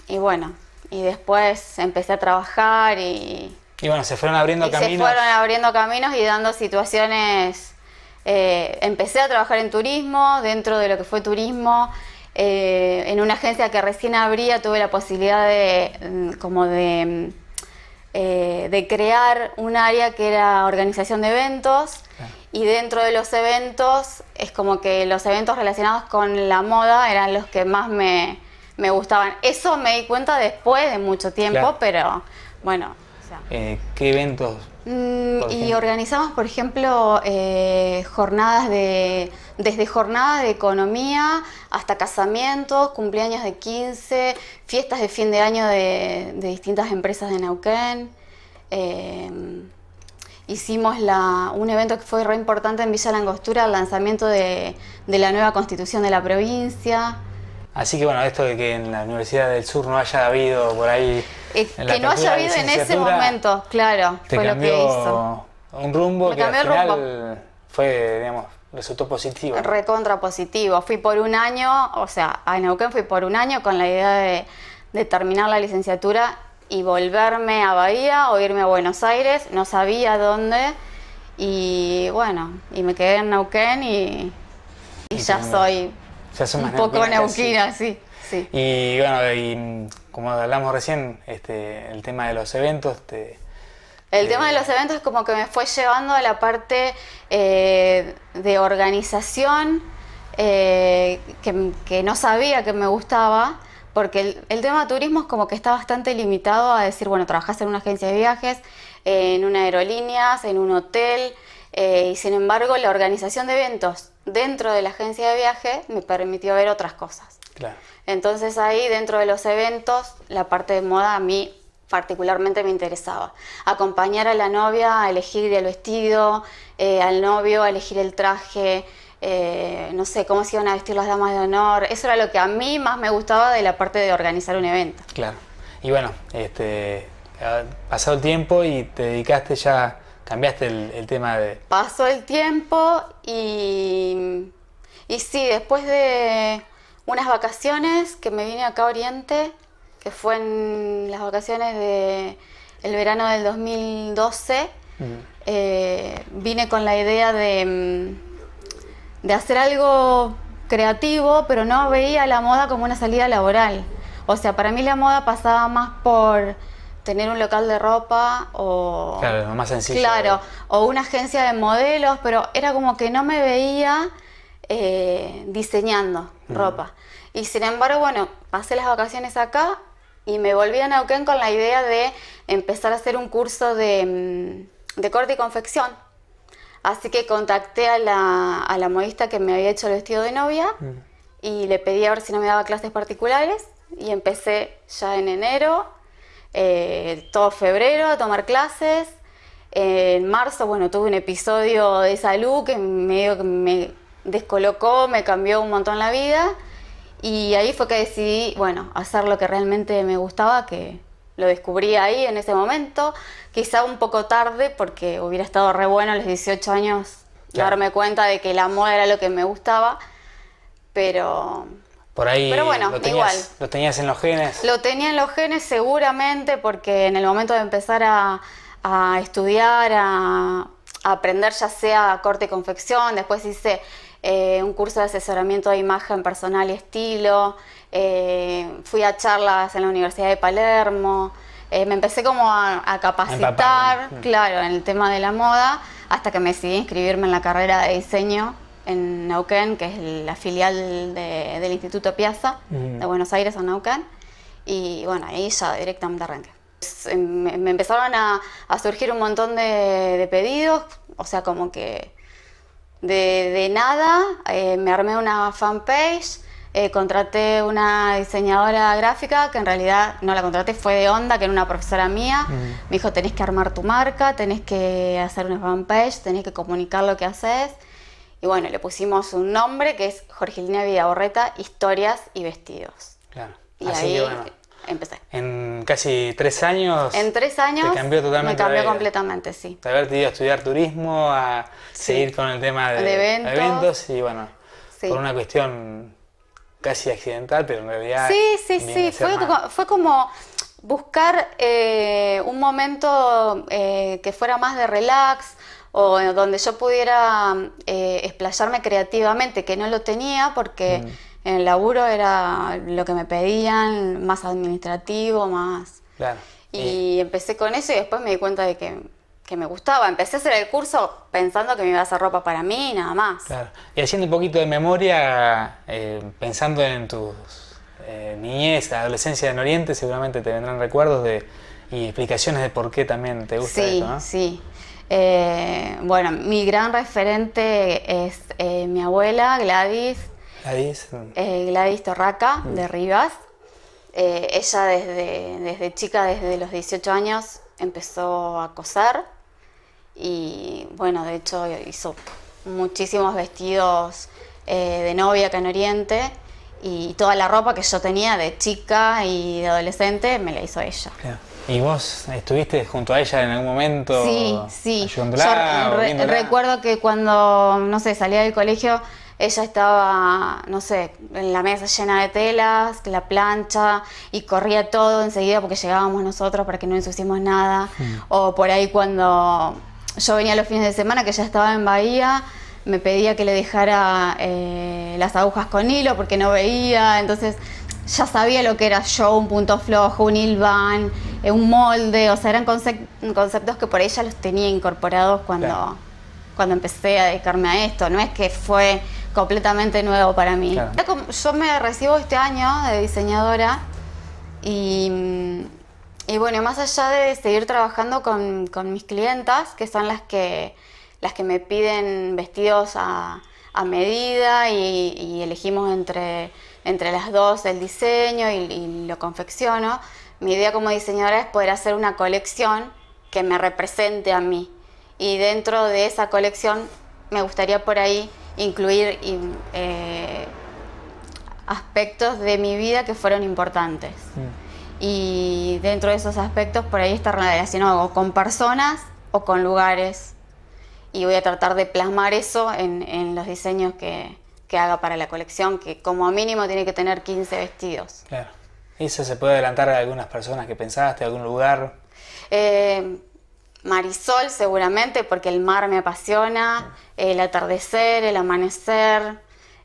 Y bueno, y después empecé a trabajar y bueno, se fueron abriendo caminos. Se fueron abriendo caminos y dando situaciones. Empecé a trabajar en turismo, dentro de lo que fue turismo. En una agencia que recién abría tuve la posibilidad de crear un área que era organización de eventos. Y dentro de los eventos es como que los eventos relacionados con la moda eran los que más me gustaban. Eso me di cuenta después de mucho tiempo, pero bueno. O sea, ¿qué eventos? Y organizamos, por ejemplo, jornadas desde jornadas de economía hasta casamientos, cumpleaños de 15, fiestas de fin de año de distintas empresas de Neuquén. Hicimos un evento que fue re importante en Villa Langostura, el lanzamiento de la nueva constitución de la provincia. Así que bueno, esto de que en la Universidad del Sur no haya habido por ahí... que no haya habido en ese momento, claro, fue lo que hizo. Un rumbo que al final fue, digamos, resultó positivo, ¿no? Recontra positivo. Fui por un año, o sea, a Neuquén fui por un año con la idea de terminar la licenciatura y volverme a Bahía o irme a Buenos Aires, no sabía dónde, y bueno, y me quedé en Neuquén y ya soy un poco neuquina, sí. Y bueno, y como hablamos recién, el tema de los eventos... El tema de los eventos es como que me fue llevando a la parte de organización que no sabía que me gustaba, porque el tema de turismo es como que está bastante limitado a decir, bueno, trabajás en una agencia de viajes, en una aerolíneas, en un hotel, y sin embargo la organización de eventos dentro de la agencia de viaje me permitió ver otras cosas. Claro. Entonces ahí dentro de los eventos la parte de moda a mí particularmente me interesaba. Acompañar a la novia a elegir el vestido, al novio a elegir el traje, no sé, cómo se iban a vestir las damas de honor. Eso era lo que a mí más me gustaba de la parte de organizar un evento. Claro. Y bueno, ha pasado el tiempo y te dedicaste ya, cambiaste el tema de... Pasó el tiempo y sí, después de unas vacaciones que me vine acá a Oriente, que fue en las vacaciones del verano del 2012, vine con la idea de hacer algo creativo, pero no veía la moda como una salida laboral. O sea, para mí la moda pasaba más por tener un local de ropa o... Claro, lo más sencillo. Claro, o una agencia de modelos, pero era como que no me veía diseñando ropa. Y sin embargo, bueno, pasé las vacaciones acá y me volví a Neuquén con la idea de empezar a hacer un curso de corte y confección. Así que contacté a la modista que me había hecho el vestido de novia y le pedí a ver si no me daba clases particulares y empecé ya en enero, todo febrero a tomar clases. En marzo, bueno, tuve un episodio de salud que medio que me descolocó, me cambió un montón la vida. Y ahí fue que decidí, bueno, hacer lo que realmente me gustaba, que lo descubrí ahí en ese momento. Quizá un poco tarde, porque hubiera estado re bueno a los 18 años darme cuenta de que la moda era lo que me gustaba. Pero Por ahí bueno, igual. ¿Lo tenías en los genes? Lo tenía en los genes seguramente, porque en el momento de empezar a estudiar, a aprender ya sea corte y confección, después hice un curso de asesoramiento de imagen personal y estilo, fui a charlas en la Universidad de Palermo, me empecé como a capacitar, claro, en el tema de la moda, hasta que me decidí inscribirme en la carrera de diseño en Neuquén, que es la filial del Instituto Piazza de Buenos Aires en Neuquén, y bueno, ahí ya directamente arranqué. Me empezaron a surgir un montón de pedidos, o sea, como que de nada, me armé una fanpage, contraté una diseñadora gráfica, que en realidad no la contraté, fue de onda, que era una profesora mía. Me dijo, tenés que armar tu marca, tenés que hacer una fanpage, tenés que comunicar lo que haces. Y bueno, le pusimos un nombre que es Jorgelina Vidaurreta, Historias y Vestidos. Claro. Y así ahí que bueno, empecé. en casi 3 años. En 3 años te cambió totalmente me cambió la vida. completamente, sí. De haberte ido a estudiar turismo, a seguir con el tema de eventos y bueno, por una cuestión casi accidental, pero en realidad... Sí, fue como buscar un momento que fuera más de relax, o donde yo pudiera explayarme creativamente, que no lo tenía porque en el laburo era lo que me pedían, más administrativo, más... Claro. Y empecé con eso y después me di cuenta de que me gustaba. Empecé a hacer el curso pensando que me iba a hacer ropa para mí y nada más. Claro. Y haciendo un poquito de memoria, pensando en tus niñez, adolescencia en Oriente, seguramente te vendrán recuerdos y explicaciones de por qué también te gusta esto, ¿no? Sí. Bueno, mi gran referente es mi abuela, Gladys Torraca, de Rivas. Ella desde chica, desde los 18 años, empezó a coser y bueno, de hecho hizo muchísimos vestidos de novia acá en Oriente, y toda la ropa que yo tenía de chica y de adolescente me la hizo ella. Claro. ¿Y vos estuviste junto a ella en algún momento? Sí. Ayudándola, Yo recuerdo que cuando, no sé, salía del colegio, ella estaba, no sé, en la mesa llena de telas, la plancha, y corría todo enseguida porque llegábamos nosotros para que no ensuciemos nada. O por ahí cuando yo venía los fines de semana, que ella estaba en Bahía, me pedía que le dejara las agujas con hilo porque no veía, entonces ya sabía lo que era yo, un punto flojo, un hilván, un molde, o sea, eran conceptos que por ahí ya los tenía incorporados cuando empecé a dedicarme a esto. No es que fue completamente nuevo para mí. Claro. Yo me recibo este año de diseñadora y bueno, más allá de seguir trabajando con mis clientas, que son las que me piden vestidos a medida y elegimos entre las dos el diseño y lo confecciono, mi idea como diseñadora es poder hacer una colección que me represente a mí. Y dentro de esa colección me gustaría por ahí incluir aspectos de mi vida que fueron importantes. Y dentro de esos aspectos por ahí está relacionado con personas o con lugares. Y voy a tratar de plasmar eso en los diseños que haga para la colección, que como mínimo tiene que tener 15 vestidos. Claro. ¿Y eso se puede adelantar a algunas personas que pensaste, algún lugar? Marisol seguramente, porque el mar me apasiona, el atardecer, el amanecer,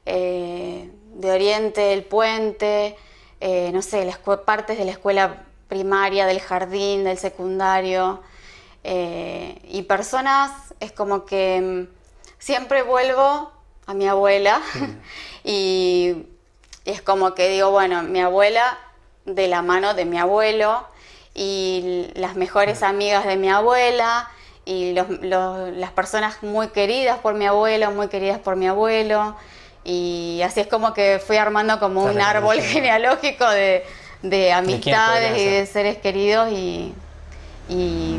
de Oriente, el puente, no sé, las partes de la escuela primaria, del jardín, del secundario. Y personas, es como que siempre vuelvo a mi abuela y es como que digo, bueno, mi abuela de la mano de mi abuelo y las mejores amigas de mi abuela y las personas muy queridas por mi abuelo, muy queridas por mi abuelo, y así es como que fui armando como un árbol genealógico de amistades y de seres queridos y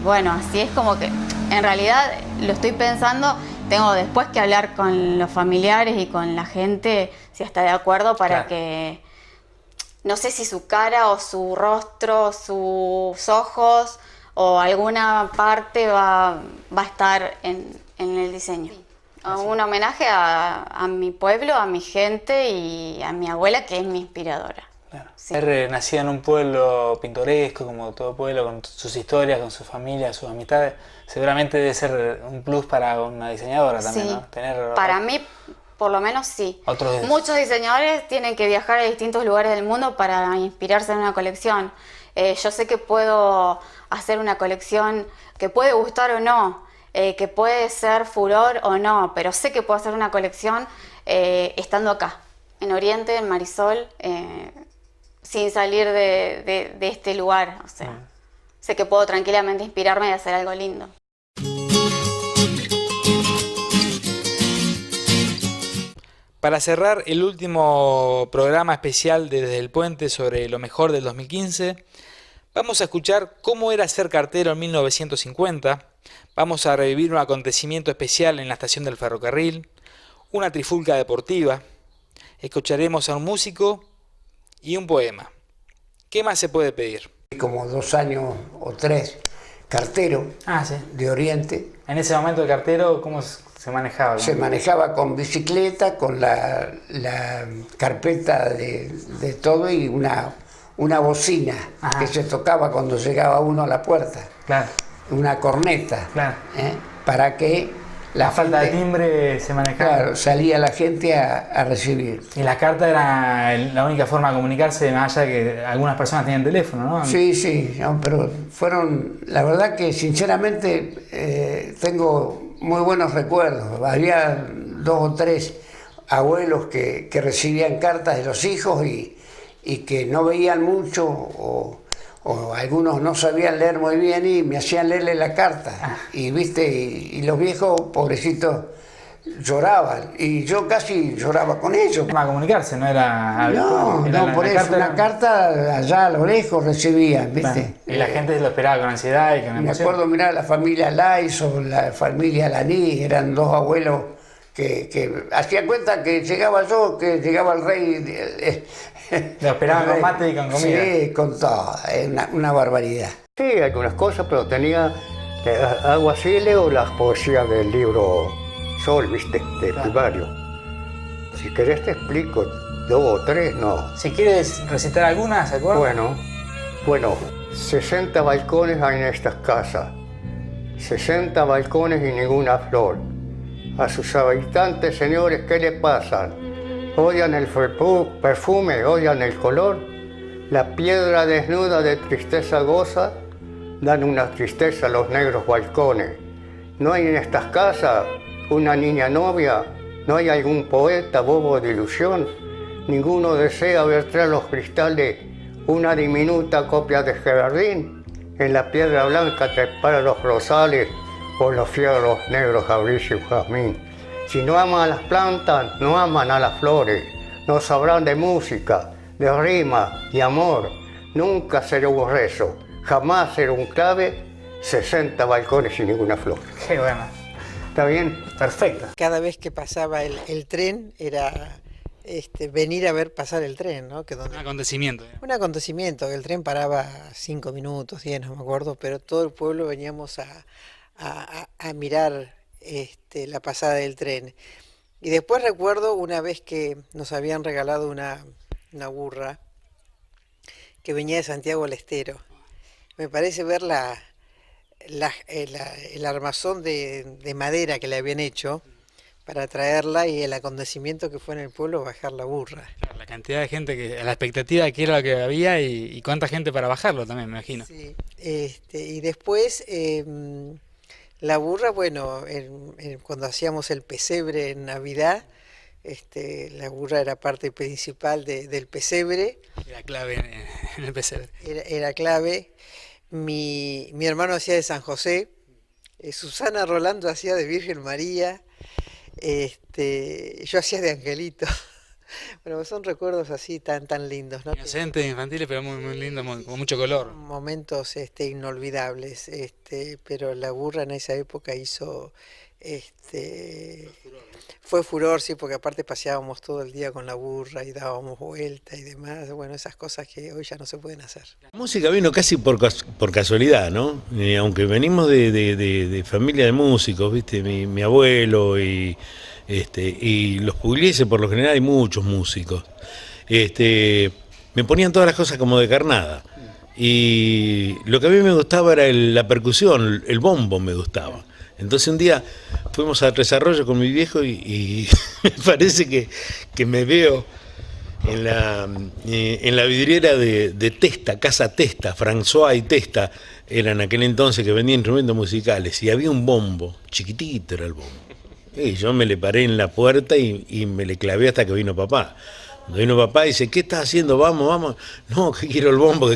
bueno, así es como que en realidad lo estoy pensando, tengo después que hablar con los familiares y con la gente si está de acuerdo para que, no sé si su cara o su rostro, sus ojos o alguna parte va a estar en el diseño. Un homenaje a mi pueblo, a mi gente y a mi abuela, que es mi inspiradora. Claro. Ser nacida en un pueblo pintoresco, como todo pueblo, con sus historias, con su familia, sus amistades, seguramente debe ser un plus para una diseñadora también, sí. ¿no? Tener para mí, por lo menos sí. Muchos diseñadores tienen que viajar a distintos lugares del mundo para inspirarse en una colección. Yo sé que puedo hacer una colección que puede gustar o no, que puede ser furor o no, pero sé que puedo hacer una colección estando acá, en Oriente, en Marisol, sin salir de este lugar. O sea, sé que puedo tranquilamente inspirarme y hacer algo lindo. Para cerrar el último programa especial de Desde el Puente sobre lo mejor del 2015, vamos a escuchar cómo era ser cartero en 1950, vamos a revivir un acontecimiento especial en la estación del ferrocarril, una trifulca deportiva, escucharemos a un músico y un poema. ¿Qué más se puede pedir? Como 2 años o 3, cartero de Oriente. En ese momento el cartero, ¿cómo se manejaba? Se manejaba con bicicleta, con la carpeta de todo y una bocina que se tocaba cuando llegaba uno a la puerta. Claro. Una corneta. Claro. Para que la falta de timbre se manejaba. Claro, salía la gente a recibir. Y la carta era la única forma de comunicarse, más allá de que algunas personas tenían teléfono, ¿no? Sí, no, pero fueron, la verdad que sinceramente tengo muy buenos recuerdos. Había 2 o 3 abuelos que recibían cartas de los hijos y que no veían mucho o algunos no sabían leer muy bien y me hacían leerle la carta. Y viste, y los viejos, pobrecitos, lloraban. Y yo casi lloraba con ellos. Para comunicarse, no era... No, por eso, una carta allá a lo lejos recibían, viste. Y la gente lo esperaba con ansiedad y con emoción. Me acuerdo, mirá, la familia Laiso, la familia Laní, eran 2 abuelos que hacían cuenta que llegaba yo, que llegaba el rey. Lo esperaban con mate y con comida. Sí, con todo, una barbaridad. Sí, algunas cosas, pero tenía algo así, leo las poesías del libro Sol, viste, de primario. Si querés te explico 2 o 3, no. Si quieres recitar algunas, ¿se acuerdan? Bueno, 60 balcones hay en estas casas, 60 balcones y ninguna flor. A sus habitantes, señores, ¿qué le pasan? Odian el perfume, odian el color. La piedra desnuda de tristeza goza, dan una tristeza a los negros balcones. No hay en estas casas una niña novia, no hay algún poeta bobo de ilusión. Ninguno desea ver tras los cristales una diminuta copia de Gerardín. En la piedra blanca trepar los rosales, por los fierros negros abrirse un jazmín. Si no aman a las plantas, no aman a las flores. No sabrán de música, de rima y amor. Nunca será un rezo, jamás será un clave. 60 balcones y ninguna flor. Qué bueno. ¿Está bien? Perfecto. Cada vez que pasaba el tren era venir a ver pasar el tren, ¿no? Un acontecimiento. Un acontecimiento, el tren paraba 5 minutos, 10, no me acuerdo, pero todo el pueblo veníamos a mirar la pasada del tren. Y después recuerdo una vez que nos habían regalado una burra que venía de Santiago del Estero. Me parece ver el armazón de madera que le habían hecho para traerla y el acontecimiento que fue en el pueblo bajar la burra. Claro, la cantidad de gente, la expectativa que era lo que había y cuánta gente para bajarlo también, me imagino. Sí, y después la burra, bueno, cuando hacíamos el pesebre en Navidad, la burra era parte principal del pesebre. Era clave en el pesebre. Era clave. Mi hermano hacía de San José, Susana Rolando hacía de Virgen María, yo hacía de Angelito. Bueno, son recuerdos así tan lindos, ¿no? Inocentes, infantiles, pero muy lindos, con mucho color. Momentos inolvidables, pero la burra en esa época hizo, fue furor, sí, porque aparte paseábamos todo el día con la burra y dábamos vuelta y demás, bueno, esas cosas que hoy ya no se pueden hacer. La música vino casi por casualidad, ¿no? Aunque venimos de familia de músicos, ¿viste? Mi abuelo y los pugliese, por lo general hay muchos músicos. Me ponían todas las cosas como de carnada. Y lo que a mí me gustaba era la percusión, el bombo me gustaba. Entonces un día fuimos a Tres Arroyos con mi viejo y me parece que me veo en la vidriera de Testa, Casa Testa, François y Testa, era en aquel entonces que vendía instrumentos musicales, y había un bombo, chiquitito era el bombo. Y yo me le paré en la puerta y me le clavé hasta que vino papá. Cuando vino papá dice, ¿qué estás haciendo? Vamos. No, que quiero el bombo,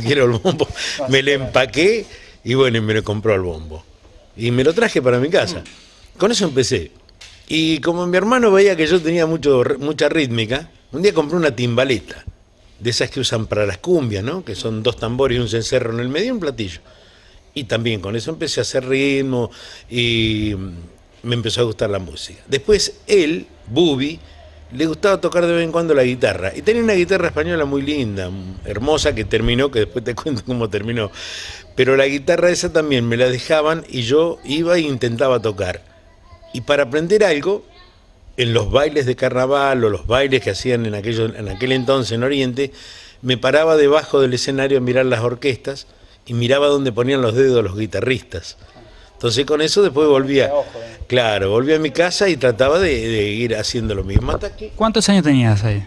Me le empaqué y bueno, y me lo compró el bombo. Y me lo traje para mi casa. Con eso empecé. Y como mi hermano veía que yo tenía mucha rítmica, un día compré una timbaleta, de esas que usan para las cumbias, ¿no? Que son 2 tambores y un cencerro en el medio y un platillo. Y también con eso empecé a hacer ritmo y me empezó a gustar la música. Después él, Bubi, le gustaba tocar de vez en cuando la guitarra. Y tenía una guitarra española muy linda, hermosa, que terminó, que después te cuento cómo terminó. Pero la guitarra esa también me la dejaban y yo iba e intentaba tocar. Y para aprender algo, en los bailes de carnaval o los bailes que hacían en aquel entonces en Oriente, me paraba debajo del escenario a mirar las orquestas y miraba dónde ponían los dedos los guitarristas. Entonces con eso después volvía a mi casa y trataba de ir haciendo lo mismo. Hasta que... ¿Cuántos años tenías ahí?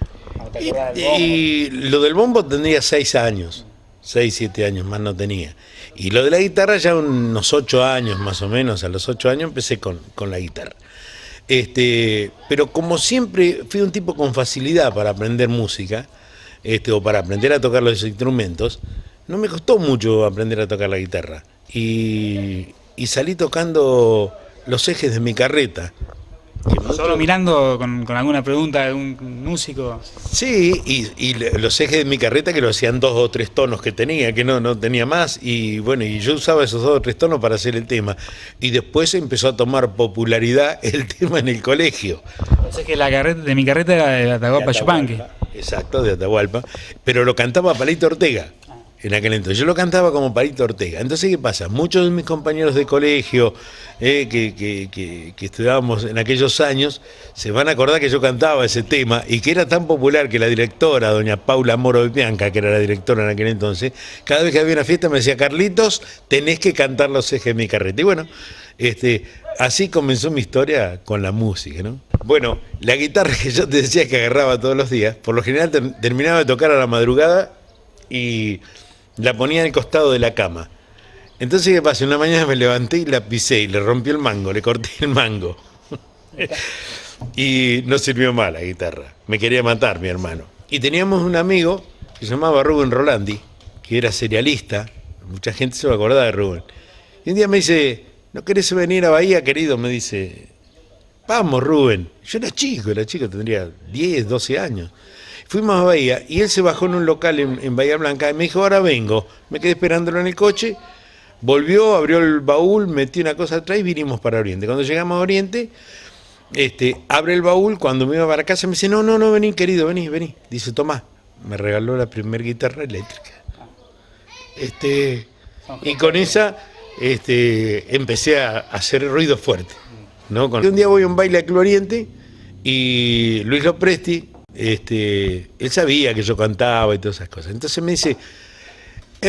Y lo del bombo tendría 6 años, 6, 7 años más no tenía. Y lo de la guitarra ya unos 8 años más o menos, a los 8 años empecé con la guitarra. Pero como siempre fui un tipo con facilidad para aprender música, o para aprender a tocar los instrumentos, no me costó mucho aprender a tocar la guitarra. Y salí tocando los ejes de mi carreta. ¿Solo mirando con alguna pregunta de un músico? Sí, y los ejes de mi carreta que lo hacían 2 o 3 tonos que tenía, que no tenía más, y bueno, y yo usaba esos 2 o 3 tonos para hacer el tema. Y después empezó a tomar popularidad el tema en el colegio. O sea que la carreta de mi carreta era de Atahualpa Yupanqui. Exacto, de Atahualpa, pero lo cantaba Palito Ortega. En aquel entonces, yo lo cantaba como Palito Ortega. Entonces, ¿qué pasa? Muchos de mis compañeros de colegio que estudiábamos en aquellos años se van a acordar que yo cantaba ese tema y que era tan popular que la directora, doña Paula Moro de Bianca, que era la directora en aquel entonces, cada vez que había una fiesta me decía, Carlitos, tenés que cantar los ejes de mi carreta. Y bueno, así comenzó mi historia con la música, ¿no? Bueno, la guitarra que yo te decía que agarraba todos los días, por lo general terminaba de tocar a la madrugada y la ponía al costado de la cama. Entonces, ¿qué pasa? Una mañana me levanté y la pisé y le rompí el mango, le corté el mango. Y no sirvió mal la guitarra. Me quería matar mi hermano. Y teníamos un amigo que se llamaba Rubén Rolandi, que era serialista. Mucha gente se va a acordar de Rubén. Y un día me dice, ¿no querés venir a Bahía, querido? Me dice, vamos, Rubén. Yo era chico, tendría 10, 12 años. Fuimos a Bahía y él se bajó en un local en Bahía Blanca y me dijo, ahora vengo. Me quedé esperándolo en el coche, volvió, abrió el baúl, metió una cosa atrás y vinimos para Oriente. Cuando llegamos a Oriente, abre el baúl, cuando me iba para casa me dice, no, vení, querido, vení. Dice, tomá, me regaló la primer guitarra eléctrica. Y con esa empecé a hacer ruido fuerte, ¿no? Un día voy a un baile a Club Oriente y Luis Lopresti, él sabía que yo cantaba y todas esas cosas. Entonces me dice,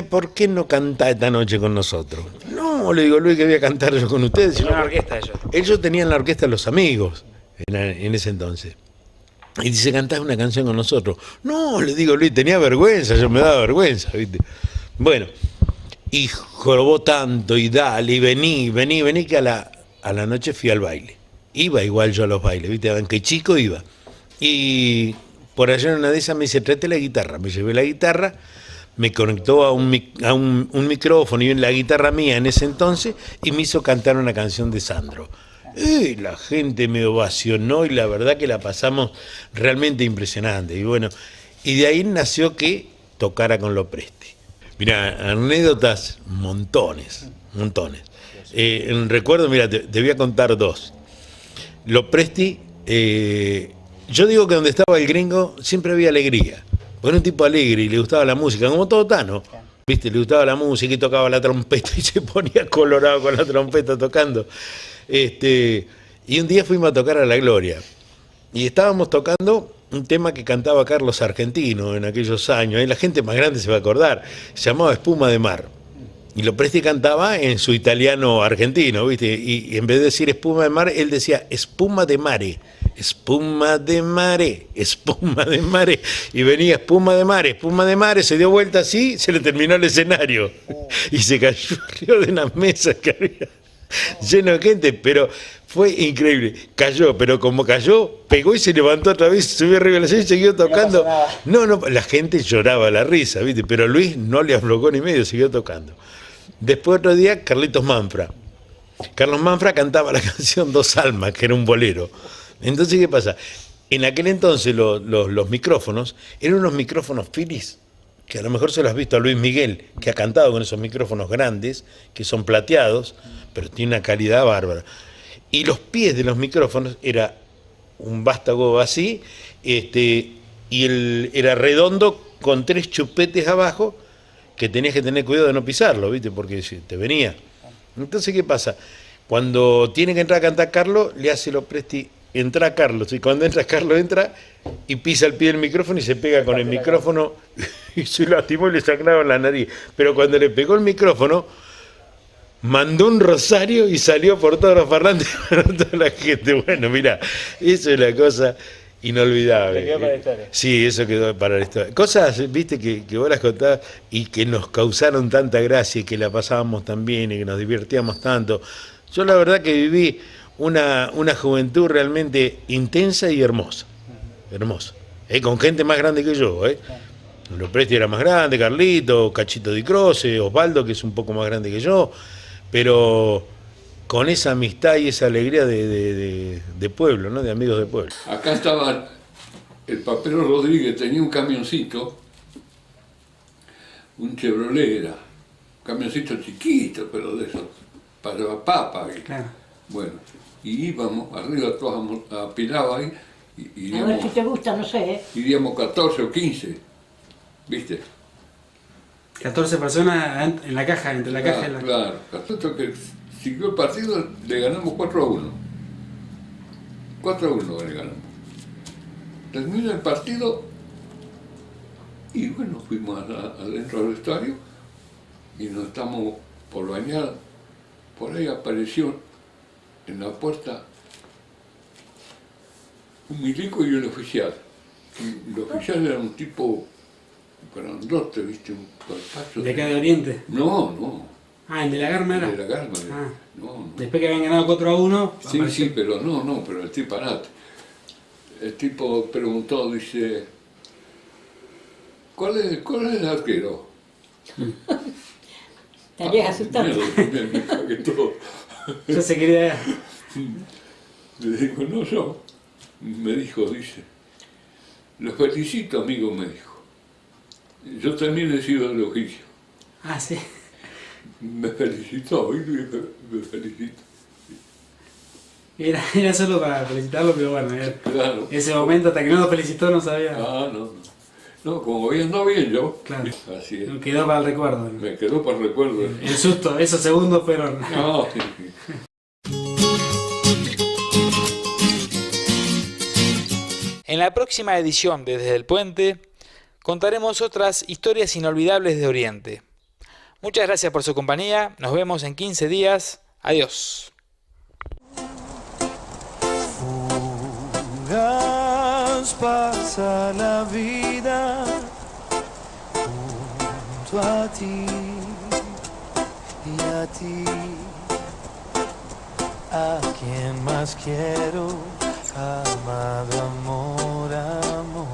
¿por qué no cantás esta noche con nosotros? No, le digo, Luis, que voy a cantar yo con ustedes. Tenía una orquesta ellos. Ellos tenían la orquesta Los Amigos en ese entonces. Y dice, ¿cantás una canción con nosotros? No, le digo, Luis, tenía vergüenza, yo me daba vergüenza, ¿viste? Bueno, y jorobó tanto y dale, y vení, que a la noche fui al baile. Iba igual yo a los bailes, ¿viste? Aunque chico iba. Y por allá en una de esas me dice, tráete la guitarra. Me llevé la guitarra, me conectó a un micrófono y la guitarra mía en ese entonces y me hizo cantar una canción de Sandro. Y la gente me ovacionó y la verdad que la pasamos realmente impresionante. Y bueno, y de ahí nació que tocara con Lopresti. Mirá, anécdotas montones. Recuerdo, mira, te voy a contar dos. Lopresti, yo digo que donde estaba el gringo siempre había alegría. Porque era un tipo alegre y le gustaba la música, como todo Tano. ¿Viste? Le gustaba la música y tocaba la trompeta y se ponía colorado con la trompeta tocando. Y un día fuimos a tocar a La Gloria. Y estábamos tocando un tema que cantaba Carlos Argentino en aquellos años. Y la gente más grande se va a acordar. Se llamaba Espuma de Mar. Y Lopresti cantaba en su italiano argentino, ¿viste? Y en vez de decir espuma de mar, él decía espuma de mare. Espuma de mare, espuma de mare. Y venía espuma de mare, se dio vuelta así, se le terminó el escenario. Y se cayó arriba de unas mesas que había lleno de gente, pero fue increíble. Cayó, pero como cayó, pegó y se levantó otra vez, subió arriba de la silla y siguió tocando. No, la gente lloraba la risa, ¿viste? Pero Luis no le aflojó ni medio, siguió tocando. Después otro día, Carlitos Manfra. Carlos Manfra cantaba la canción Dos Almas, que era un bolero. Entonces, ¿qué pasa? En aquel entonces los micrófonos eran unos micrófonos Philips, que a lo mejor se los has visto a Luis Miguel, que ha cantado con esos micrófonos grandes, que son plateados, pero tiene una calidad bárbara. Y los pies de los micrófonos era un vástago así, era redondo con 3 chupetes abajo, que tenías que tener cuidado de no pisarlo, ¿viste? Porque te venía. Entonces, ¿qué pasa? Cuando tiene que entrar a cantar Carlos, le hace Lopresti, entra Carlos, y cuando entra Carlos, entra y pisa el pie del micrófono y se pega con el micrófono y se lastimó y le sangraba la nariz. Pero cuando le pegó el micrófono, mandó un rosario y salió por todos los parlantes para toda la gente. Bueno, mira, eso es la cosa inolvidable. Quedó para la historia. Sí, eso quedó para la historia. Cosas, viste, que vos las contabas y que nos causaron tanta gracia y que la pasábamos tan bien y que nos divertíamos tanto. Yo la verdad que viví una juventud realmente intensa y hermosa. Hermosa. Con gente más grande que yo. Lopresti era más grande, Carlito, Cachito Di Croce, Osvaldo, que es un poco más grande que yo, pero con esa amistad y esa alegría de pueblo, ¿no? De amigos de pueblo. Acá estaba el Papero Rodríguez, tenía un camioncito, un Chevrolet era, un camioncito chiquito, pero de esos, para papa. Claro. Bueno, y íbamos arriba todos apilados ahí, y a ver si te gusta, no sé, iríamos 14 o 15, ¿viste? 14 personas en la caja, entre la caja y la... Claro, hasta que siguió el partido, le ganamos 4-1. 4-1 le ganamos. Termina el partido y bueno, fuimos adentro del vestuario y nos estamos por bañar. Por ahí apareció en la puerta un milico y un oficial. Y el oficial era un tipo grandote, ¿viste? Un cuerpazo. ¿De acá de Oriente? No. Ah, ¿el de la Garma era? De la Garma. Ah. No. Después que habían ganado 4-1. Sí, pero pero el tipo parate. El tipo preguntó, dice, ¿cuál es el arquero? Estarías asustado. Que todo. Yo se quería... Le digo, no, yo. Me dijo, dice, lo felicito, amigo, me dijo. Yo también he sido del oficio. Ah, sí. Me felicitó, y me felicitó. Era solo para felicitarlo, pero bueno, claro. Ese momento hasta que no lo felicitó no sabía. Ah, no, como bien, no bien yo. Claro. Así es. Me quedó para el recuerdo. Me quedó para el recuerdo. El susto, esos segundos fueron... No, sí. En la próxima edición de Desde el Puente contaremos otras historias inolvidables de Oriente. Muchas gracias por su compañía, nos vemos en 15 días, adiós. Fugaz pasa la vida junto a ti y a ti, a quien más quiero, amado amor, amor.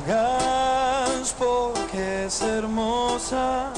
Fugaz porque es hermosa